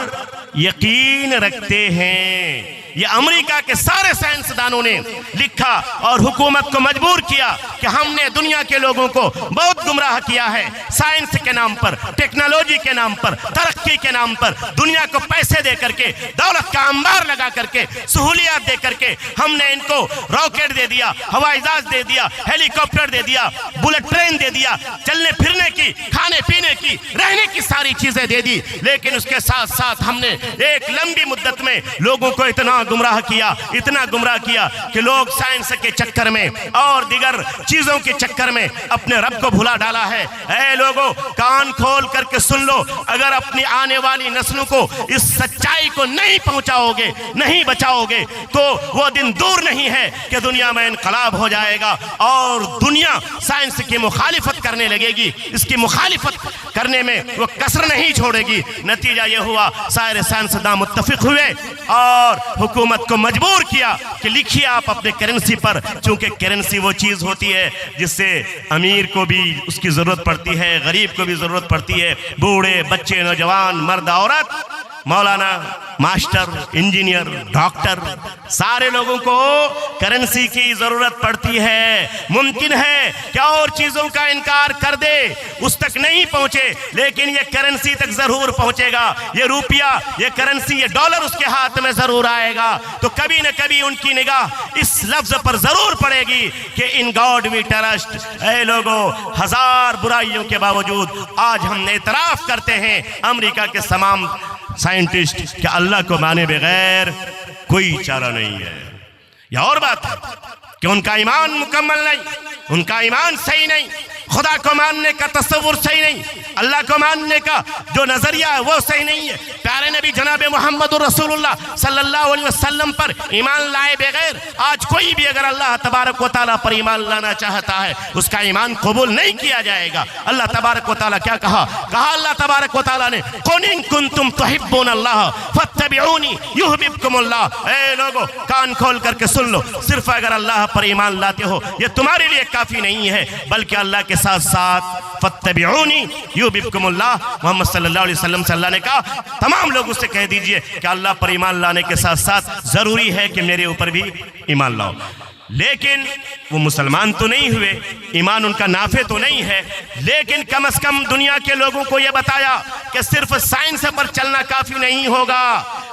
Speaker 1: यकीन रखते हैं। ये अमेरिका के सारे साइंसदानों ने लिखा और हुकूमत को मजबूर किया कि हमने दुनिया के लोगों को बहुत गुमराह किया है। साइंस के नाम पर, टेक्नोलॉजी के नाम पर, तरक्की के नाम पर दुनिया को पैसे दे करके, दौलत का अंबार लगा करके, सहूलियात दे करके हमने इनको रॉकेट दे दिया, हवाई जहाज दे दिया, हेलीकॉप्टर दे दिया, बुलेट ट्रेन दे दिया, चलने फिरने की, खाने पीने की, रहने की सारी चीजें दे दी। लेकिन उसके साथ साथ हमने एक लंबी मुद्दत में लोगों को इतना गुमराह किया, इतना गुमराह किया कि लोग साइंस के चक्कर में और दिगर चीजों के चक्कर में अपने रब को भुला डाला है। ऐ लोगों, कान खोल करके सुन लो, अगर अपनी आने वाली नस्लों को इस सच्चाई को नहीं पहुंचाओगे, नहीं बचाओगे, तो वो दिन दूर नहीं है कि दुनिया में इनकलाब हो जाएगा और दुनिया साइंस की मुखालिफत करने लगेगी। इसकी मुखालिफत करने में वो कसर नहीं छोड़ेगी। नतीजा ये हुआ, सारे साइंसदान मुत्तफिक हुए और हुकूमत को मजबूर किया कि लिखिए आप अपने करेंसी पर, चूंकि करेंसी वो चीज होती है जिससे अमीर को भी उसकी जरूरत पड़ती है, गरीब को भी जरूरत पड़ती है, बूढ़े बच्चे, नौजवान, मर्द औरत, मौलाना, मास्टर, इंजीनियर, डॉक्टर, सारे लोगों को करेंसी की जरूरत पड़ती है। मुमकिन है क्या और चीजों का इनकार कर दे, उस तक नहीं पहुंचे, लेकिन ये करेंसी तक जरूर पहुंचेगा। ये रुपया, ये करेंसी, ये डॉलर उसके हाथ में जरूर आएगा। तो कभी न कभी उनकी निगाह इस लफ्ज पर जरूर पड़ेगी कि इन गॉड वी ट्रस्ट। ऐ लोगों, 1000 बुराइयों के बावजूद आज हम एतराफ करते हैं, अमेरिका के तमाम साइंटिस्ट, कि अल्लाह को माने बगैर कोई चारा नहीं है। यह और बात है कि उनका ईमान मुकम्मल नहीं, उनका ईमान सही नहीं, खुदा को मानने का तस्वुर सही नहीं, अल्लाह को मानने का जो नजरिया है वो सही नहीं है। प्यारे नबी जनाब मोहम्मद रसूलुल्लाह सल्लल्लाहु अलैहि वसल्लम पर ईमान लाए बगैर आज कोई भी अगर अल्लाह तबारक व तआला पर ईमान लाना चाहता है, उसका ईमान कबूल नहीं किया जाएगा। अल्लाह तबारक व तआला क्या कहा? अल्लाह तबारक व तआला ने, कुन इन कुंतुम तुहिब्बुनल्लाह फत्तबिऊनी युहब्बुकुमुल्लाह। ऐ लोगों, कान खोल करके सुन लो, सिर्फ अगर अल्लाह पर ईमान लाते हो ये तुम्हारे लिए काफी नहीं है, बल्कि अल्लाह के साथ साथ फत्तबिऊनी युहब्बुकुमुल्लाह, मोहम्मद सल्लल्लाहु अलैहि वसल्लम से अल्लाह ने कहा तमाम लोगों से कह दीजिए कि अल्लाह पर ईमान लाने के साथ साथ जरूरी है कि मेरे ऊपर भी ईमान लाओ। लेकिन वो मुसलमान तो नहीं हुए, ईमान उनका नाफे तो नहीं है, लेकिन कम से कम दुनिया के लोगों को यह बताया कि सिर्फ साइंस पर चलना काफी नहीं होगा,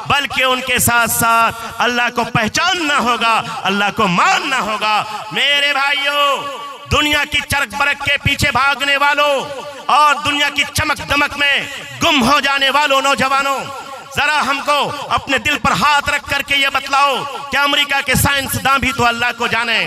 Speaker 1: बल्कि उनके साथ साथ अल्लाह को पहचानना होगा, अल्लाह को मानना होगा। मेरे भाइयों, दुनिया की चरक बरक के पीछे भागने वालों और दुनिया की चमक दमक में गुम हो जाने वालों नौजवानों, जरा हमको अपने दिल पर हाथ रख करके ये बतलाओ कि अमेरिका के साइंसदान भी तो अल्लाह को जाने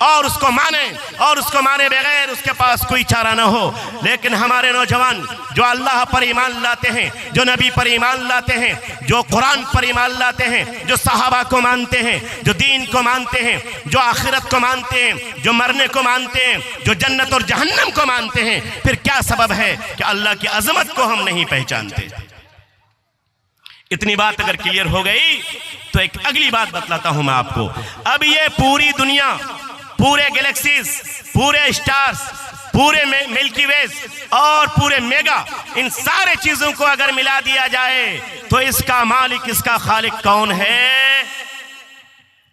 Speaker 1: और उसको माने, और उसको माने बगैर उसके पास कोई चारा ना हो। लेकिन हमारे नौजवान जो अल्लाह पर ईमान लाते हैं, जो नबी पर ईमान लाते हैं, जो कुरान पर ईमान लाते हैं, जो सहाबा को मानते हैं, जो दीन को मानते हैं, जो आखिरत को मानते हैं, जो मरने को मानते हैं, जो जन्नत और जहन्नम को मानते हैं, फिर क्या सबब है कि अल्लाह की अजमत को हम नहीं पहचानते? इतनी बात अगर क्लियर हो गई तो एक अगली बात बतलाता हूं मैं आपको। अब ये पूरी दुनिया, पूरे गैलेक्सीज, पूरे स्टार्स, पूरे मिल्की वेज और पूरे मेगा, इन सारे चीजों को अगर मिला दिया जाए तो इसका मालिक, इसका खालिक कौन है?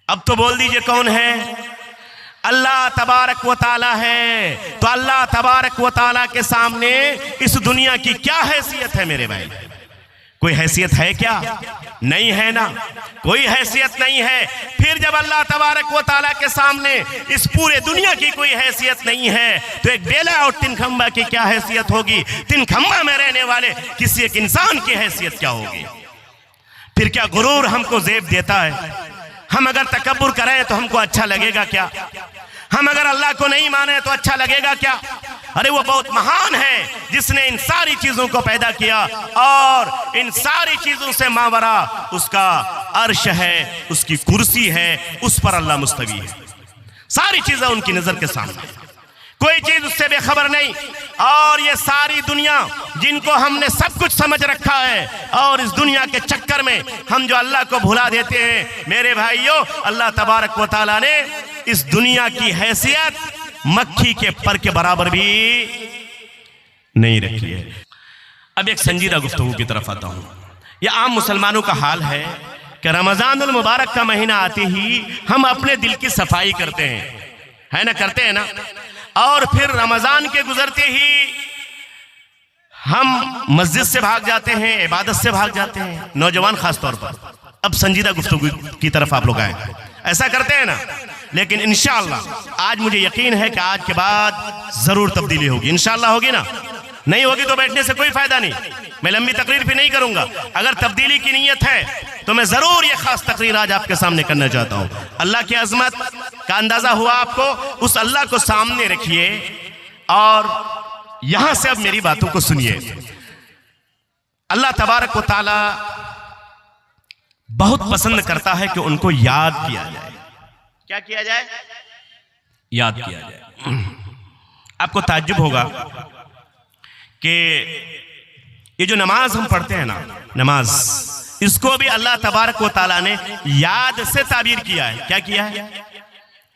Speaker 1: अब तो बोल दीजिए कौन है? अल्लाह तबारक व ताला है। तो अल्लाह तबारक व ताला के सामने इस दुनिया की क्या हैसियत है मेरे भाई? कोई हैसियत है क्या? नहीं है ना, कोई हैसियत नहीं है। फिर जब अल्लाह तबारक व ताला के सामने इस पूरे दुनिया की कोई हैसियत नहीं है तो एक बेला और तीन खंबा की क्या हैसियत होगी? तीन खंबा में रहने वाले किसी एक इंसान की हैसियत क्या होगी? फिर क्या गुरूर हमको जेब देता है? हम अगर तकब्बुर करें तो हमको अच्छा लगेगा क्या? हम अगर अल्लाह को नहीं माने तो अच्छा लगेगा क्या? अरे वो बहुत महान है जिसने इन सारी चीजों को पैदा किया और इन सारी चीजों से मावरा उसका अर्श है, उसकी कुर्सी है, उस पर अल्लाह मुस्तवी है। सारी चीजें उनकी नजर के सामने, कोई चीज उससे बेखबर नहीं। और ये सारी दुनिया जिनको हमने सब कुछ समझ रखा है और इस दुनिया के चक्कर में हम जो अल्लाह को भुला देते हैं, मेरे भाइयों, अल्लाह तबारक व तआला ने इस दुनिया की हैसियत मक्खी के पर के बराबर भी नहीं रखी है। अब एक संजीदा गुफ्तगू की तरफ आता हूं। यह आम मुसलमानों का हाल है कि रमजानुल मुबारक का महीना आते ही हम अपने दिल की सफाई करते हैं, है ना? करते हैं ना? और फिर रमजान के गुजरते ही हम मस्जिद से भाग जाते हैं, इबादत से भाग जाते हैं, नौजवान खास तौर पर। अब संजीदा गुफ्तगू की तरफ आप लोग आए, ऐसा करते हैं ना? लेकिन इंशाअल्लाह आज मुझे यकीन है कि आज के बाद जरूर तब्दीली होगी। इंशाअल्लाह होगी ना? नहीं होगी तो बैठने से कोई फायदा नहीं। मैं लंबी तकरीर भी नहीं करूंगा। अगर तब्दीली की नीयत है तो मैं जरूर ये खास तकरीर आज आपके सामने करना चाहता हूं। अल्लाह की अजमत का अंदाजा हुआ आपको? उस अल्लाह को सामने रखिए और यहां से अब मेरी बातों को सुनिए। अल्लाह तबारक व तआला बहुत पसंद करता है कि उनको याद किया जाए। क्या किया जाए? याद किया जाए। आपको ताज्जुब होगा कि ये जो नमाज हम पढ़ते हैं ना, नमाज, इसको भी अल्लाह तबारक व तआला ने याद से ताबीर किया है। क्या किया है?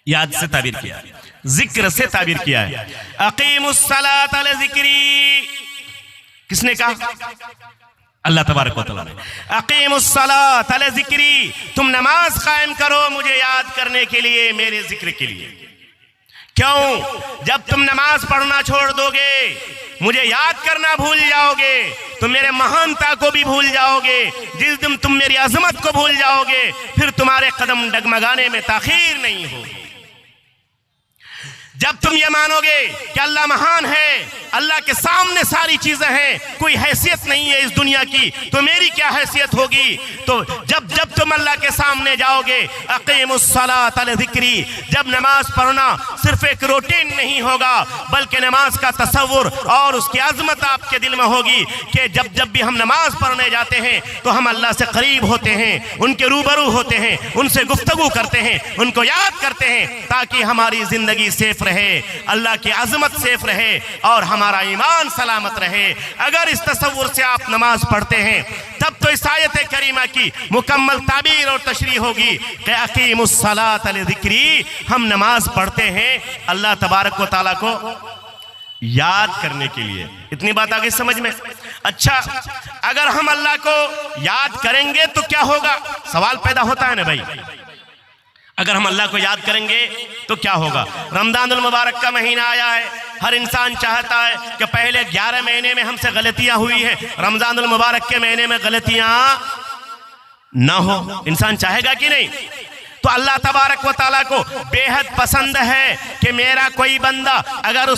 Speaker 1: याद से ताबीर किया है, जिक्र से ताबीर किया है। अकीमुस्सलात अला ज़िक्री, किसने कहा? अल्लाह तबारक व तआला ने। अकीमुस्सलात अला ज़िक्री, तुम नमाज कायम करो मुझे याद करने के लिए, मेरे जिक्र के लिए। क्यों? जब तुम नमाज पढ़ना छोड़ दोगे, मुझे याद करना भूल जाओगे, तो मेरे महानता को भी भूल जाओगे। जिस दिन तुम मेरी अजमत को भूल जाओगे, फिर तुम्हारे कदम डगमगाने में ताखीर नहीं होगी। जब तुम ये मानोगे कि अल्लाह महान है, अल्लाह के सामने सारी चीजें हैं, कोई हैसियत नहीं है इस दुनिया की, तो मेरी क्या हैसियत होगी? तो जब जब तुम अल्लाह के सामने जाओगे, अक़ीमुस्सलात अला ज़िक्री, जब नमाज पढ़ना सिर्फ एक रूटीन नहीं होगा, बल्कि नमाज का तसव्वुर और उसकी अजमत आपके दिल में होगी कि जब जब भी हम नमाज पढ़ने जाते हैं तो हम अल्लाह से करीब होते हैं, उनके रूबरू होते हैं, उनसे गुफ्तगू करते हैं, उनको याद करते हैं, ताकि हमारी जिंदगी सेफ रहे, अल्लाह की अजमत सेफ रहे और हमारा ईमान सलामत रहे। अगर इस तसव्वुर से आप नमाज पढ़ते हैं तब तो इस आयत करीमा की मुकम्मल ताबीर और तशरीह होगी कि अक़ीमुस्सलात अला ज़िक्री, हम नमाज पढ़ते हैं अल्लाह तबारक व तआला को याद करने के लिए। इतनी बात आ गई समझ में? अच्छा, अगर हम अल्लाह को याद करेंगे तो क्या होगा? सवाल पैदा होता है ना भाई, अगर हम अल्लाह को याद करेंगे तो क्या होगा? रमजानुल मुबारक का महीना आया है, हर इंसान चाहता है कि पहले 11 महीने में हमसे गलतियां हुई है, रमजानुल मुबारक के महीने में गलतियां ना हो। इंसान चाहेगा कि नहीं? तो अल्लाह तबारक व तआला को बेहद पसंद है कि मेरा कोई बंदा अगर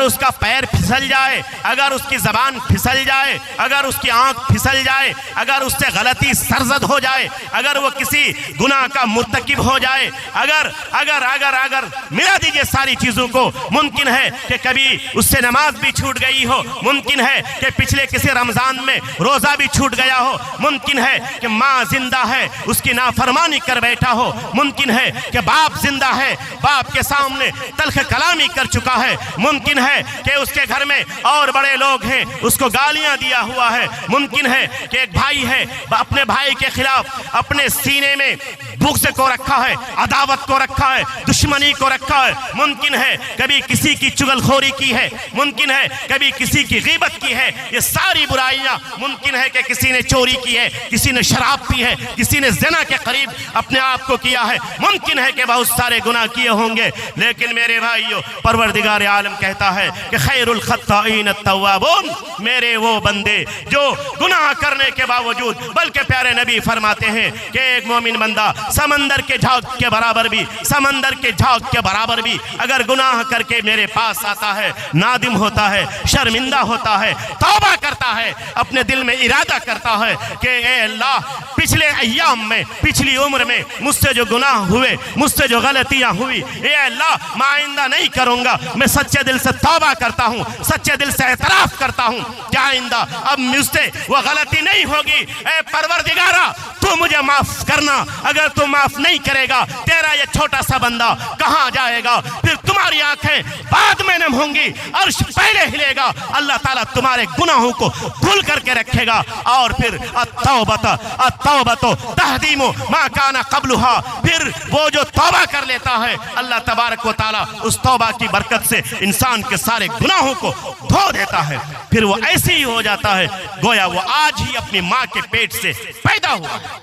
Speaker 1: उसका पैर फिसल जाए, अगर उसकी जबान फिसल जाए, अगर उसकी आंख फिसल जाए, अगर उससे गलती सरजद हो जाए, अगर वो किसी गुनाह का मुर्तकिब हो जाए, अगर अगर अगर अगर मिला दीजिए सारी चीजों को, मुमकिन है कि कभी उससे नमाज भी छूट गई हो, मुमकिन है कि पिछले किसी रमजान में रोजा भी छूट गया हो, मुमकिन है कि माँ जिंदा है उसकी नाफरमानी कर बैठा हो, मुमकिन है कि बाप जिंदा है, बाप के सामने तल्ख कलामी कर चुका है, मुमकिन है कि उसके घर में और बड़े लोग हैं, उसको गालियां दिया हुआ है, मुमकिन है कि एक भाई है अपने भाई के खिलाफ अपने सीने में बुग़्ज़ को रखा है, अदावत को रखा है, दुश्मनी को रखा है, मुमकिन है कभी किसी की चुगलखोरी की है, मुमकिन है कभी किसी की गीबत की है, ये सारी बुराइयां, मुमकिन है कि किसी ने चोरी की है, किसी ने शराब पी है, किसी ने ज़िना के करीब अपने आप को किया है, मुमकिन है कि बहुत सारे गुनाह किए होंगे, लेकिन मेरे भाइयों परवरदिगार आलम कहता है कि खैरुल खत्ताईन अत्तवाबून, मेरे वो बंदे जो गुनाह करने के बावजूद, बल्कि प्यारे नबी फरमाते हैं कि एक मोमिन बंदा समंदर के झाग के बराबर भी, समंदर के झाग के बराबर भी अगर गुनाह करके मेरे पास आता है, नादिम होता है, शर्मिंदा होता है, तौबा करता है, अपने दिल में इरादा करता है कि ए अल्लाह पिछले अय्याम में, पिछली उम्र में मुझसे जो गुनाह हुए, मुझसे जो गलतियां हुई, ए अल्लाह मैं आइंदा नहीं करूंगा, मैं सच्चे दिल से तौबा करता हूं, सच्चे दिल से एतराफ करता हूं कि आइंदा अब मुझसे वो गलती नहीं होगी। ए परवरदिगारा तू मुझे माफ करना, अगर तू माफ नहीं करेगा तेरा ये छोटा सा बंदा कहां जाएगा, फिर तुम्हारी आंखें बाद में नम होंगी, अर्श पहले हिलेगा, अल्लाह ताला तुम्हारे गुनाहों को धुल करके रखेगा और फिर अत्तौबतो तहदीमु मा काना क़ब्लुहा, फिर वो जो तौबा कर लेता है अल्लाह तबारक व तआला उस तौबा की बरकत से इंसान के सारे गुनाहों को धो देता है, फिर वो ऐसे ही हो जाता है गोया वो आज ही अपनी माँ के पेट से पैदा हुआ है।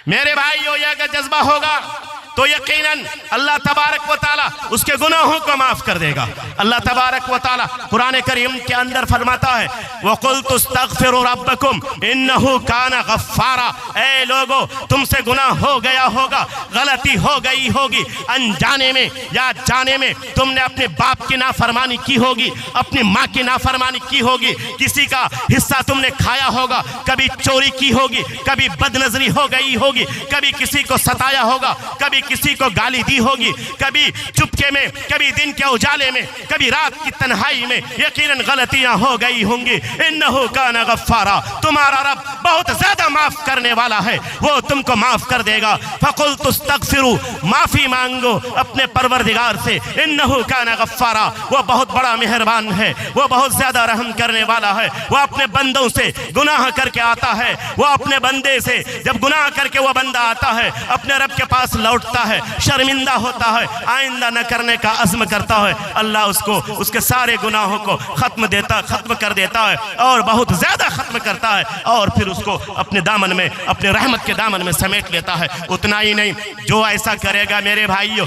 Speaker 1: मेरे भाइयों ये अगर जज्बा होगा तो यकीनन अल्लाह तबारक व तआला उसके गुनाहों को माफ कर देगा। अल्लाह तबारक व तआला कुरान करीम के अंदर फरमाता है वक़ुल तुस्तग़फ़िरू रब्बकुम इन्नहु काना गफ़्फ़ारा, ऐ लोगो तुमसे गुनाह हो गया होगा, गलती हो गई होगी, अनजाने में या जाने में तुमने अपने बाप की नाफरमानी की होगी, अपनी माँ की नाफरमानी की होगी, किसी का हिस्सा तुमने खाया होगा, कभी चोरी की होगी, कभी बदनजरी हो गई होगी, कभी किसी को सताया होगा, कभी किसी को गाली दी होगी, कभी चुपके में, कभी दिन के उजाले में, कभी रात की तन्हाई में, यकीनन गलतियां हो गई होंगी। इन्नहु काना गफ़्फ़ारा, तुम्हारा रब बहुत ज्यादा माफ करने वाला है, वो तुमको माफ कर देगा। फ़क़ुल तुस्तग़फ़िरू, माफी मांगो अपने परवरदिगार से, इन्नहु काना गफ़्फ़ारा, वो बहुत बड़ा मेहरबान है, वो बहुत ज्यादा रहम करने वाला है, वो अपने बंदों से गुनाह करके आता है, वो अपने बंदे से जब गुनाह करके वो बंदा आता है अपने रब के पास लौटता है, शर्मिंदा होता है, आइंदा न करने का अज़्म करता है, अल्लाह उसको उसके सारे गुनाहों को खत्म कर देता है और बहुत ज्यादा खत्म करता है और फिर उसको अपने दामन में, अपने रहमत के दामन में समेट लेता है। उतना ही नहीं, जो ऐसा करेगा मेरे भाइयों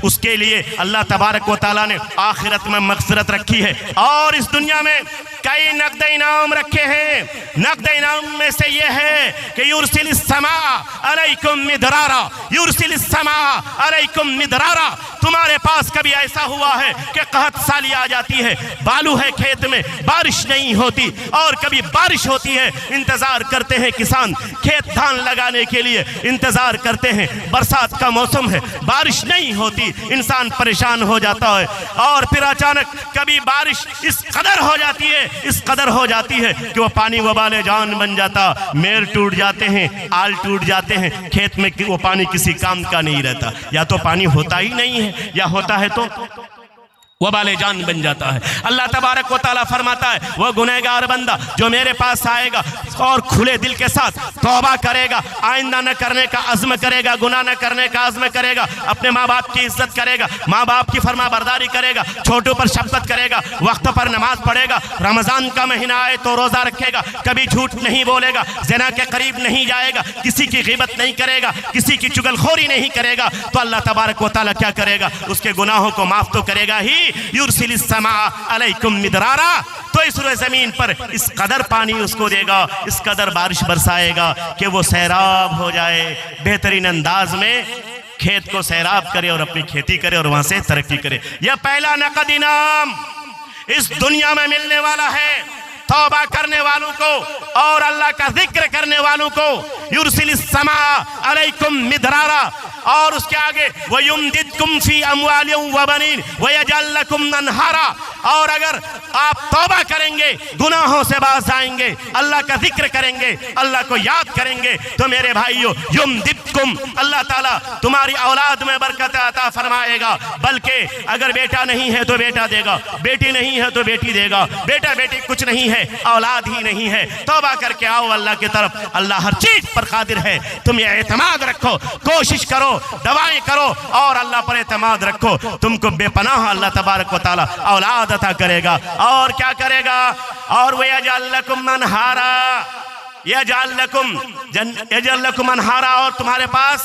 Speaker 1: उसके लिए अल्लाह तबारक व तआला ने आखिरत में मग़फ़िरत रखी है और इस दुनिया में कई नक़द इनाम रखे हैं। नक़द इनाम में से ये है कि युरसिलिस समा अलैकुम मिदरारा, युरसिलिस समा अलैकुम मिदरारा, तुम्हारे पास कभी ऐसा हुआ है कि कहत साली आ जाती है, बालू है खेत में, बारिश नहीं होती, और कभी बारिश होती है, इंतजार करते हैं किसान खेत धान लगाने के लिए, इंतजार करते हैं, बरसात का मौसम है, बारिश नहीं होती, इंसान परेशान हो जाता है और फिर अचानक कभी बारिश इस कदर हो जाती है, इस कदर हो जाती है कि वो पानी वबाले जान बन जाता, मेर टूट जाते हैं, आल टूट जाते हैं, खेत में वो पानी किसी काम का नहीं रहता, या तो पानी होता ही नहीं है या होता है तो वबाले जान बन जाता है। अल्लाह तबारक व तआला फरमाता है वह गुनहगार बंदा जो मेरे पास आएगा और खुले दिल के साथ तौबा करेगा, आइंदा न करने का अज़्म करेगा, गुनाह न करने का अज़्म करेगा, अपने माँ बाप की इज्जत करेगा, माँ बाप की फरमाबरदारी करेगा, छोटों पर शफ़क़त करेगा, वक्त पर नमाज पढ़ेगा, रमज़ान का महीना आए तो रोज़ा रखेगा, कभी झूठ नहीं बोलेगा, ज़िना के करीब नहीं जाएगा, किसी की ग़ीबत नहीं करेगा, किसी की चुगलखोरी नहीं करेगा, तो अल्लाह तबारक व तआला क्या करेगा, उसके गुनाहों को माफ़ तो करेगा ही, युरसिलिस समा अलैकुम मिदरारा, तो इस ज़मीन पर इस कदर पानी उसको देगा, इस कदर बारिश बरसाएगा कि वो सैराब हो जाए, बेहतरीन अंदाज में खेत को सैराब करे और अपनी खेती करे और वहां से तरक्की करे। यह पहला नक़द इनाम इस दुनिया में मिलने वाला है तौबा करने वालों को और अल्लाह का जिक्र करने वालों को। युरसिलिस समा अलैकुम मिदरारा, और उसके आगे वयुमदिदकुम फी अमवालिन व बनीन वयजअल लकुम अनहारा। और अगर आप तौबा करेंगे, गुनाहों से बाज आएंगे, अल्लाह का जिक्र करेंगे, अल्लाह को याद करेंगे, तो मेरे भाइयों युमदिदकुम, अल्लाह ताला तुम्हारी औलाद में बरकत अता फरमाएगा। बल्कि अगर बेटा नहीं है तो बेटा देगा, बेटी नहीं है तो बेटी देगा, बेटा बेटी कुछ नहीं है, औलाद ही नहीं है, तौबा करके आओ अल्लाह की तरफ। अल्लाह हर चीज पर कादिर है। तुम ये एतमाद रखो, कोशिश करो, दवाएं करो और अल्लाह पर एतमाद रखो। तुमको बेपनाह अल्लाह तबारक व तआला औलाद अता करेगा। और क्या करेगा? और वह यजअल लकुम अनहारा, यजअल लकुम अनहारा, और तुम्हारे पास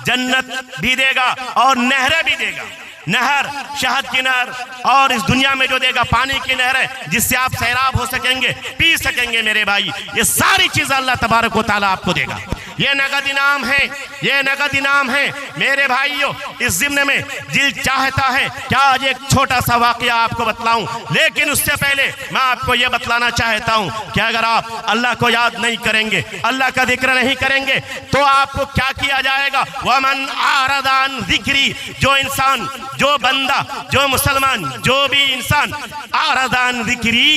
Speaker 1: जन्नत भी देगा और नहरें भी देगा। नहर, शहद की नहर, और इस दुनिया में जो देगा पानी की नहर है जिससे आप सैराब हो सकेंगे, पी सकेंगे मेरे भाई। ये सारी चीज़ अल्लाह तबारक व तआला आपको देगा। ये नगद इनाम है, ये नगद इनाम है मेरे भाइयों। इस ज़िम्न में दिल चाहता है कि आज एक छोटा सा वाक़या आपको बतलाऊं, लेकिन उससे पहले मैं आपको ये बतलाना चाहता हूं कि अगर आप अल्लाह को याद नहीं करेंगे, अल्लाह का जिक्र नहीं करेंगे, तो आपको क्या किया जाएगा? वमन आरदा अन ज़िक्री, जो इंसान, जो बंदा, जो मुसलमान, जो भी इंसान आरदा अन ज़िक्री,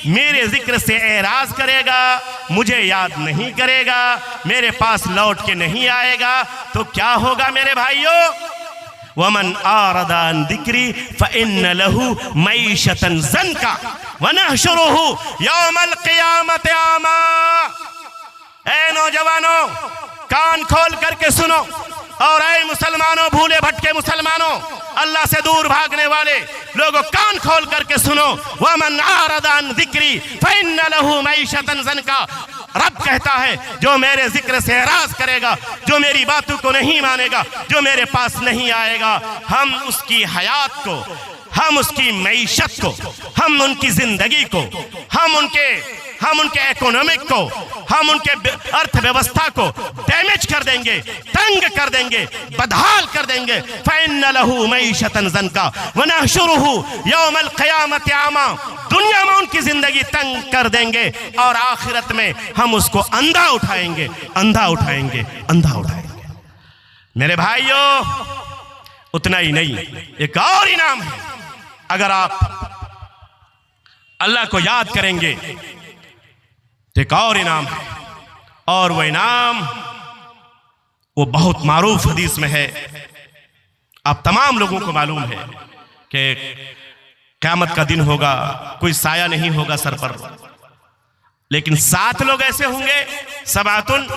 Speaker 1: मेरे जिक्र से एराज करेगा, मुझे याद नहीं करेगा, मेरे पास लौट के नहीं आएगा, तो क्या होगा मेरे भाइयों? वमन आरदा अन ज़िक्री फ़इन्न लहू मईशतन ज़न्का वनहशुरुहु यौमल क़ियामत आमा। ऐ नौजवानों, कान खोल करके सुनो, और ऐ मुसलमानों, भूले भटके मुसलमानों, अल्लाह से दूर भागने वाले लोगों, कान खोल करके सुनो। वमन आरदा अन ज़िक्री फ़इन्न लहू मईशतन ज़न्का। रब कहता है जो मेरे जिक्र से एराज करेगा, जो मेरी बातों को नहीं मानेगा, जो मेरे पास नहीं आएगा, हम उसकी हयात को, हम उसकी मईशत को, हम उनकी जिंदगी को, हम उनके इकोनॉमिक को, हम उनके अर्थव्यवस्था को डैमेज कर देंगे, तंग कर देंगे, बदहाल कर देंगे। फ़इन्न लहू मईशतन ज़न्का वनहशुरुहु यौमल क़ियामत आमा। दुनिया में उनकी जिंदगी तंग कर देंगे और आखिरत में हम उसको अंधा उठाएंगे, अंधा उठाएंगे, अंधा उठाएंगे। मेरे भाइयों, उतना ही नहीं, एक और इनाम है। अगर आप अल्लाह को याद करेंगे तो एक और इनाम है, और वह इनाम वो बहुत मारूफ हदीस में है। आप तमाम लोगों को मालूम है कि क़यामत का दिन होगा, कोई साया नहीं होगा सर पर, लेकिन 7 लोग ऐसे होंगे, सबातुन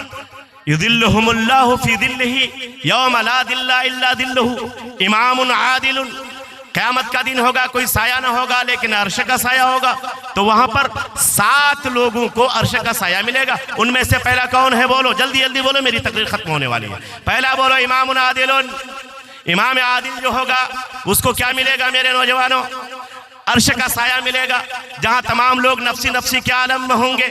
Speaker 1: युदिल्लुहुमुल्लाहु फी दिल्लिही यौम ला दिल्ला इल्ला दिल्लुहु, इमामुन आदिलुन। क़यामत का दिन होगा, कोई साया ना होगा, लेकिन अर्श का साया होगा। तो वहां पर 7 लोगों को अर्श का साया मिलेगा। उनमें से पहला कौन है? बोलो, जल्दी जल्दी बोलो, मेरी तकरीर खत्म होने वाली है। पहला बोलो, इमामुन आदिलुन। इमाम आदिल जो होगा उसको क्या मिलेगा मेरे नौजवानों? अर्श का साया मिलेगा, जहां तमाम लोग नफसी नफसी के आलम में होंगे,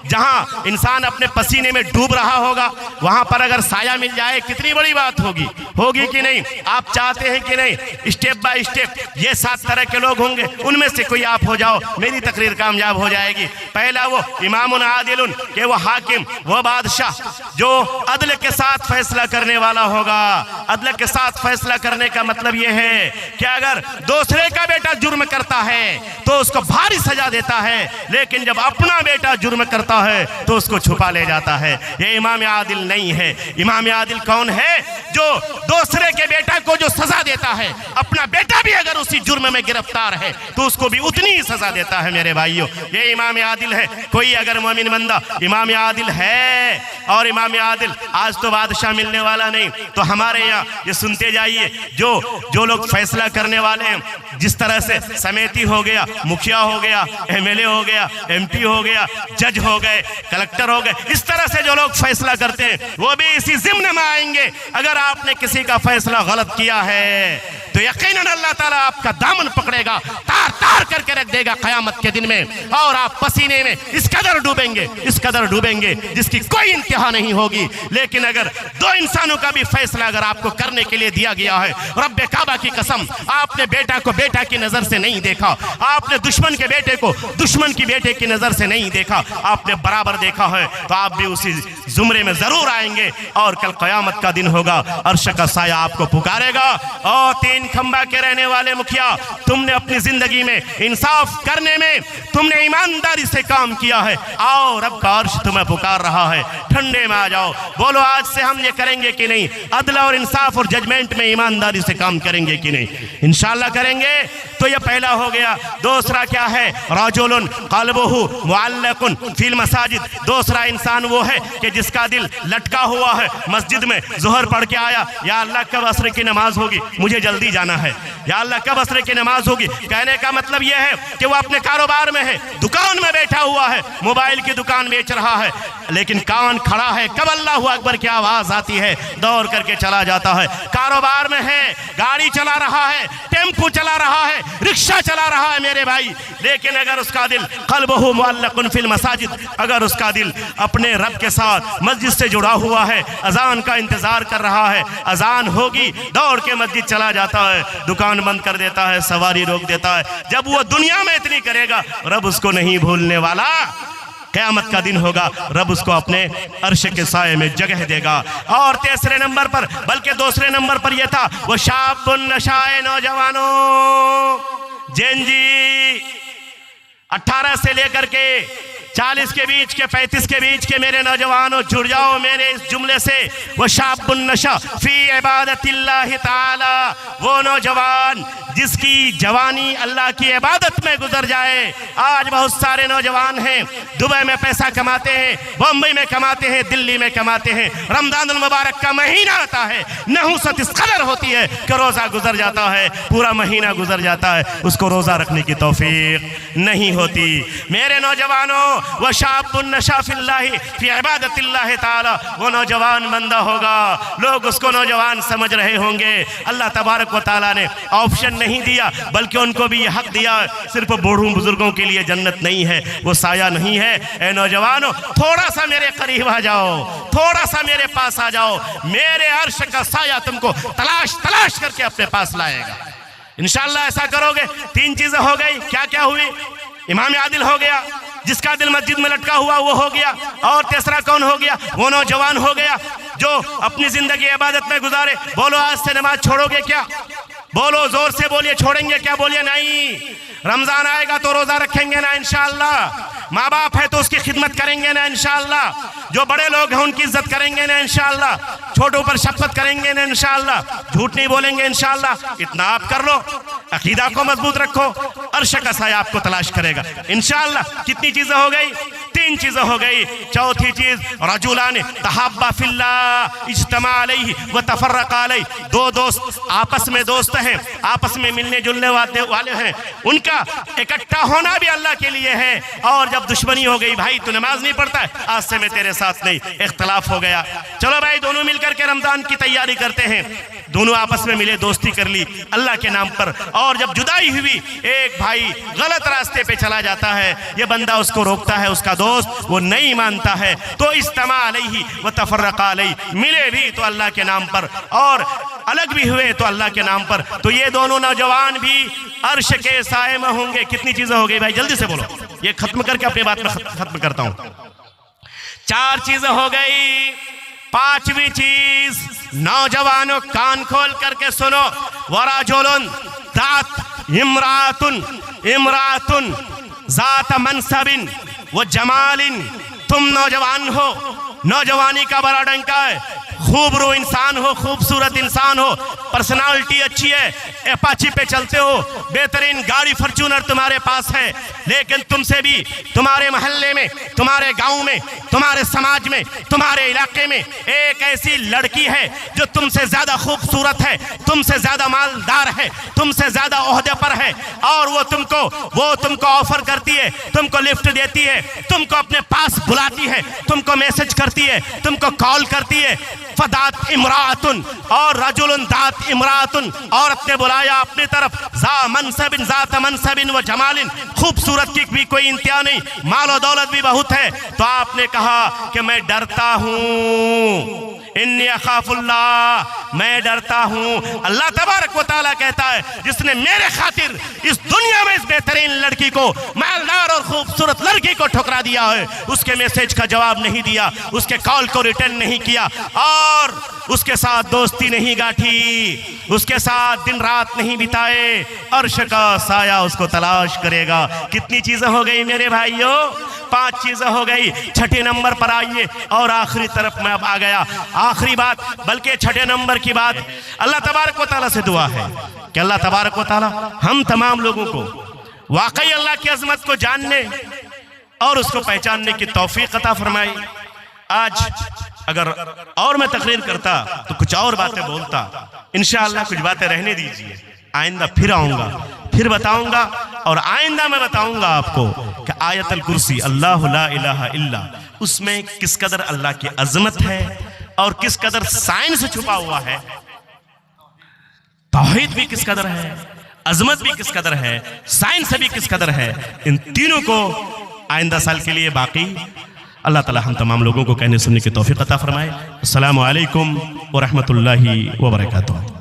Speaker 1: जहां इंसान अपने पसीने में डूब रहा होगा, वहां पर अगर साया मिल जाए कितनी बड़ी बात होगी, होगी कि नहीं? आप चाहते हैं कि नहीं? स्टेप बाय स्टेप ये 7 तरह के लोग होंगे, उनमें से कोई आप हो जाओ, मेरी तकरीर कामयाब हो जाएगी। पहला वो इमामुन आदिलुन, कि वो हाकिम, वो बादशाह जो अदल के साथ फैसला करने वाला होगा। अदल के साथ फैसला करने का मतलब ये है कि अगर दूसरे का बेटा जुर्म करता है तो उसको भारी सजा देता है, लेकिन जब अपना बेटा जुर्म करता है तो उसको छुपा ले जाता है। ये इमाम आदिल नहीं है। इमाम आदिल कौन है? जो दूसरे के बेटा को जो सजा देता है, अपना बेटा भी अगर उसी जुर्म में गिरफ्तार है तो उसको भी उतनी ही सजा देता है मेरे भाइयों। ये इमाम आदिल है। कोई अगर मोमिन बंदा इमाम आदिल है, और इमाम आदिल आज तो बादशाह मिलने वाला नहीं, तो हमारे यहाँ ये सुनते जाइए, जो लोग फैसला करने वाले हैं, जिस तरह से समिति हो गया, मुखिया हो गया, एमएलए हो गया, एमपी हो गया, जज हो गए, कलेक्टर हो गए, इस तरह से जो लोग फैसला करते हैं वो भी इसी ज़िम्न में आएंगे। अगर आपने किसी का फैसला गलत किया है तो तो यकीनन अल्लाह ताला आपका दामन पकड़ेगा, तार तार करके रख देगा क़यामत के दिन में, और आप पसीने में इस कदर डूबेंगे जिसकी कोई इंतहा नहीं होगी। लेकिन अगर दो इंसानों का भी फैसला अगर आपको करने के लिए दिया गया है, रब्बे काबा की कसम, आपने बेटा को बेटा की नजर से नहीं देखा, आपने दुश्मन के बेटे को दुश्मन की बेटे की नजर से नहीं देखा, आपने बराबर देखा है, तो आप भी उसी जुमरे में जरूर आएंगे। और कल क़यामत का दिन होगा, अर्श का साया आपको पुकारेगा। और तीन खंबा के रहने वाले मुखिया, तुमने अपनी जिंदगी में इंसाफ करने में तुमने ईमानदारी से काम किया है, आओ रब का अर्श तुम्हें पुकार रहा है, ठंडे में आ जाओ। बोलो आज से हम ये करेंगे कि नहीं? अदल और इंसाफ और जजमेंट में ईमानदारी से काम करेंगे कि नहीं? इंशाअल्लाह करेंगे। तो ये पहला हो गया। दूसरा क्या है? रजुलुन क़ल्बुहु मुअल्लकुन फिल मसाजिद। दूसरा इंसान वो है कि जिसका दिल लटका हुआ है मस्जिद में। ज़ोहर पढ़ के आया, या अल्लाह कब असर की नमाज होगी, मुझे जल्दी जाना है, या अल्लाह कब असर की नमाज होगी। कहने का मतलब यह है कि वो अपने कारोबार में है, दुकान में बैठा हुआ है, मोबाइल की दुकान बेच रहा है, लेकिन कान खड़ा है, कब अल्लाह अकबर की आवाज़ आती है दौड़ करके चला जाता है। कारोबार में है, गाड़ी चला रहा है, टेम्पो चला रहा है, रिक्शा चला रहा है मेरे भाई, लेकिन अगर उसका दिल क़ल्बुहु मुअल्लकुन फिल मसाजिद, अगर उसका दिल अपने रब के साथ मस्जिद से जुड़ा हुआ है, अजान का इंतजार कर रहा है, अजान होगी दौड़ के मस्जिद चला जाता है, दुकान बंद कर देता है, सवारी रोक देता है। जब वो दुनिया में इतनी करेगा, रब उसको नहीं भूलने वाला। क़यामत का दिन होगा, रब उसको अपने अर्श के साये में जगह देगा। और तीसरे नंबर पर, बल्कि दूसरे नंबर पर यह था, वो शाबुन नशाए, नौजवानों, जैन जी 18 से लेकर के 40 के बीच के, 35 के बीच के मेरे नौजवानों, जुड़ जाओ मेरे इस जुमले से। वो शाबुन नशा फी इबादतिल्लाहि ताला, वो नौजवान जिसकी जवानी अल्लाह की इबादत में गुजर जाए। आज बहुत सारे नौजवान हैं, दुबई में पैसा कमाते हैं, बम्बई में कमाते हैं, दिल्ली में कमाते हैं, रमजानुल मुबारक का महीना आता है, नहुसत इस कदर होती है कि रोज़ा गुजर जाता है, पूरा महीना गुजर जाता है, उसको रोज़ा रखने की तौफीक नहीं होती। मेरे नौजवानों, वह शाबुन नशा फिल्लाहि फी इबादतिल्लाहि ताला, वो नौजवान बंदा होगा, लोग उसको नौजवान समझ रहे होंगे। अल्लाह तबारक व तआला ने ऑप्शन नहीं दिया, बल्कि उनको भी यह हक दिया, सिर्फ बूढ़ों बुजुर्गों के लिए जन्नत नहीं है, वो साया नहीं है। ए नौजवानों, थोड़ा सा मेरे करीब आ जाओ, थोड़ा सा मेरे पास आ जाओ, मेरे अर्श का साया तुमको तलाश तलाश करके अपने पास लाएगा। इंशाअल्लाह ऐसा करोगे। 3 चीजें हो गई, क्या क्या हुई? इमाम आदिल हो गया, जिसका दिल मस्जिद में लटका हुआ वो हो गया। और तीसरा कौन हो गया? वो नौजवान हो गया जो अपनी जिंदगी इबादत में गुजारे। बोलो आज से नमाज छोड़ोगे क्या? बोलो, जोर से बोलिए, छोड़ेंगे क्या? बोलिए नहीं। रमजान आएगा तो रोजा रखेंगे ना इंशाअल्लाह। माँ बाप है तो उसकी खिदमत करेंगे ना इंशाअल्लाह। जो बड़े लोग हैं उनकी इज्जत करेंगे ना इंशाअल्लाह। छोटों पर शफकत करेंगे ना इंशाअल्लाह। झूठ नहीं बोलेंगे इंशाअल्लाह। इतना आप कर लो, अकीदा को मजबूत रखो, अर्श का साया आपको तलाश करेगा इंशाअल्लाह। कितनी चीजें हो गई? 3 चीजें हो गई। चौथी चीज, रजुलान तहब्बा फिल्लाह इज्तमा अलैहि व तफर्रका अलैहि। 2 दोस्त आपस में दोस्त हैं, आपस में मिलने जुलने वाले हैं, उनका इकट्ठा होना भी अल्लाह के लिए है। और जब दुश्मनी हो गई, भाई तू नमाज नहीं पढ़ता है, आज से मैं तेरे साथ नहीं, इख्तलाफ हो गया, चलो भाई दोनों मिलकर के रमजान की तैयारी करते हैं, दोनों आपस में मिले, दोस्ती कर ली अल्लाह के नाम पर। और जब जुदाई हुई, एक भाई गलत रास्ते पे चला जाता है, ये बंदा उसको रोकता है, उसका दोस्त वो नहीं मानता है, तो इज्तमा अलैहि व तफर्रका अलैहि, मिले भी तो अल्लाह के नाम पर और अलग भी हुए तो अल्लाह के नाम पर। तो ये दोनों नौजवान भी अर्श के साए में होंगे। कितनी चीजें हो गई भाई? जल्दी से बोलो, ये खत्म करके अपनी बात में खत्म करता हूं। 4 चीजें हो गई। 5वीं चीज, नौजवानों कान खोल करके सुनो, वराजुलुन दात इमरातुन जात मनसबिन व जमालिन। तुम नौजवान हो, नौजवानी का बड़ा डंका है, खूबरू इंसान हो, खूबसूरत इंसान हो, पर्सनालिटी अच्छी है, अपाची पे चलते हो, बेहतरीन गाड़ी फॉर्च्यूनर तुम्हारे पास है, लेकिन तुमसे भी तुम्हारे मोहल्ले में, तुम्हारे गांव में, तुम्हारे समाज में, तुम्हारे इलाके में एक ऐसी लड़की है जो तुमसे ज्यादा खूबसूरत है, तुमसे ज्यादा मालदार है, तुमसे ज्यादा ओहदे पर है, और वो तुमको ऑफर करती है, तुमको लिफ्ट देती है, तुमको अपने पास बुलाती है, तुमको मैसेज करती है, तुमको कॉल करती है। फदात इमरातुन और रजुलन दात इमरातुन, औरत ने बुलाया अपनी तरफ। जा मनसबिन जात मनसबिन व जमालिन, खूबसूरत की भी कोई इंतहा नहीं, माल और दौलत भी बहुत है। तो आपने कहा कि मैं डरता हूँ, इन्नी अखाफुल्लाह, मैं डरता हूँ। अल्लाह तबारक व तआला कहता है, जिसने मेरे खातिर इस दुनिया में इस बेहतरीन लड़की को, मालदार और खूबसूरत लड़की को ठुकरा दिया है, उसके मैसेज का जवाब नहीं दिया, उसके कॉल को रिटर्न नहीं किया और उसके साथ दोस्ती नहीं गाठी, उसके साथ दिन रात नहीं बिताए, अर्श का साया उसको तलाश करेगा। कितनी चीजें हो गई मेरे भाइयों? 5 चीजें हो गई। छठे नंबर पर आइए और आखिरी तरफ मैं अब आ गया। आखिरी बात, बल्कि छठे नंबर की बात, अल्लाह तबारक व तआला से दुआ है कि अल्लाह तबारक व तआला हम तमाम लोगों को वाकई अल्लाह की अजमत को जानने और उसको पहचानने की तौफीक अता फरमाई। आज अगर और मैं तकरीर करता तो कुछ और बातें बोलता, इंशाअल्लाह कुछ बातें रहने दीजिए, आइंदा फिर आऊंगा, फिर बताऊंगा। और आइंदा मैं बताऊंगा आपको कि आयतुल कुर्सी, अल्लाह ला इलाहा इल्ला, उसमें किस कदर अल्लाह की अजमत है और किस कदर साइंस छुपा हुआ है, तौहीद भी किस कदर है, अजमत भी किस कदर है, साइंस भी किस कदर है। इन तीनों को आइंदा साल के लिए बाकी अल्लाह ताला हम तमाम लोगों को कहने सुनने की तौफीक अता फरमाए। अस्सलामु अलैकुम व रहमतुल्लाहि व बरकातुहू।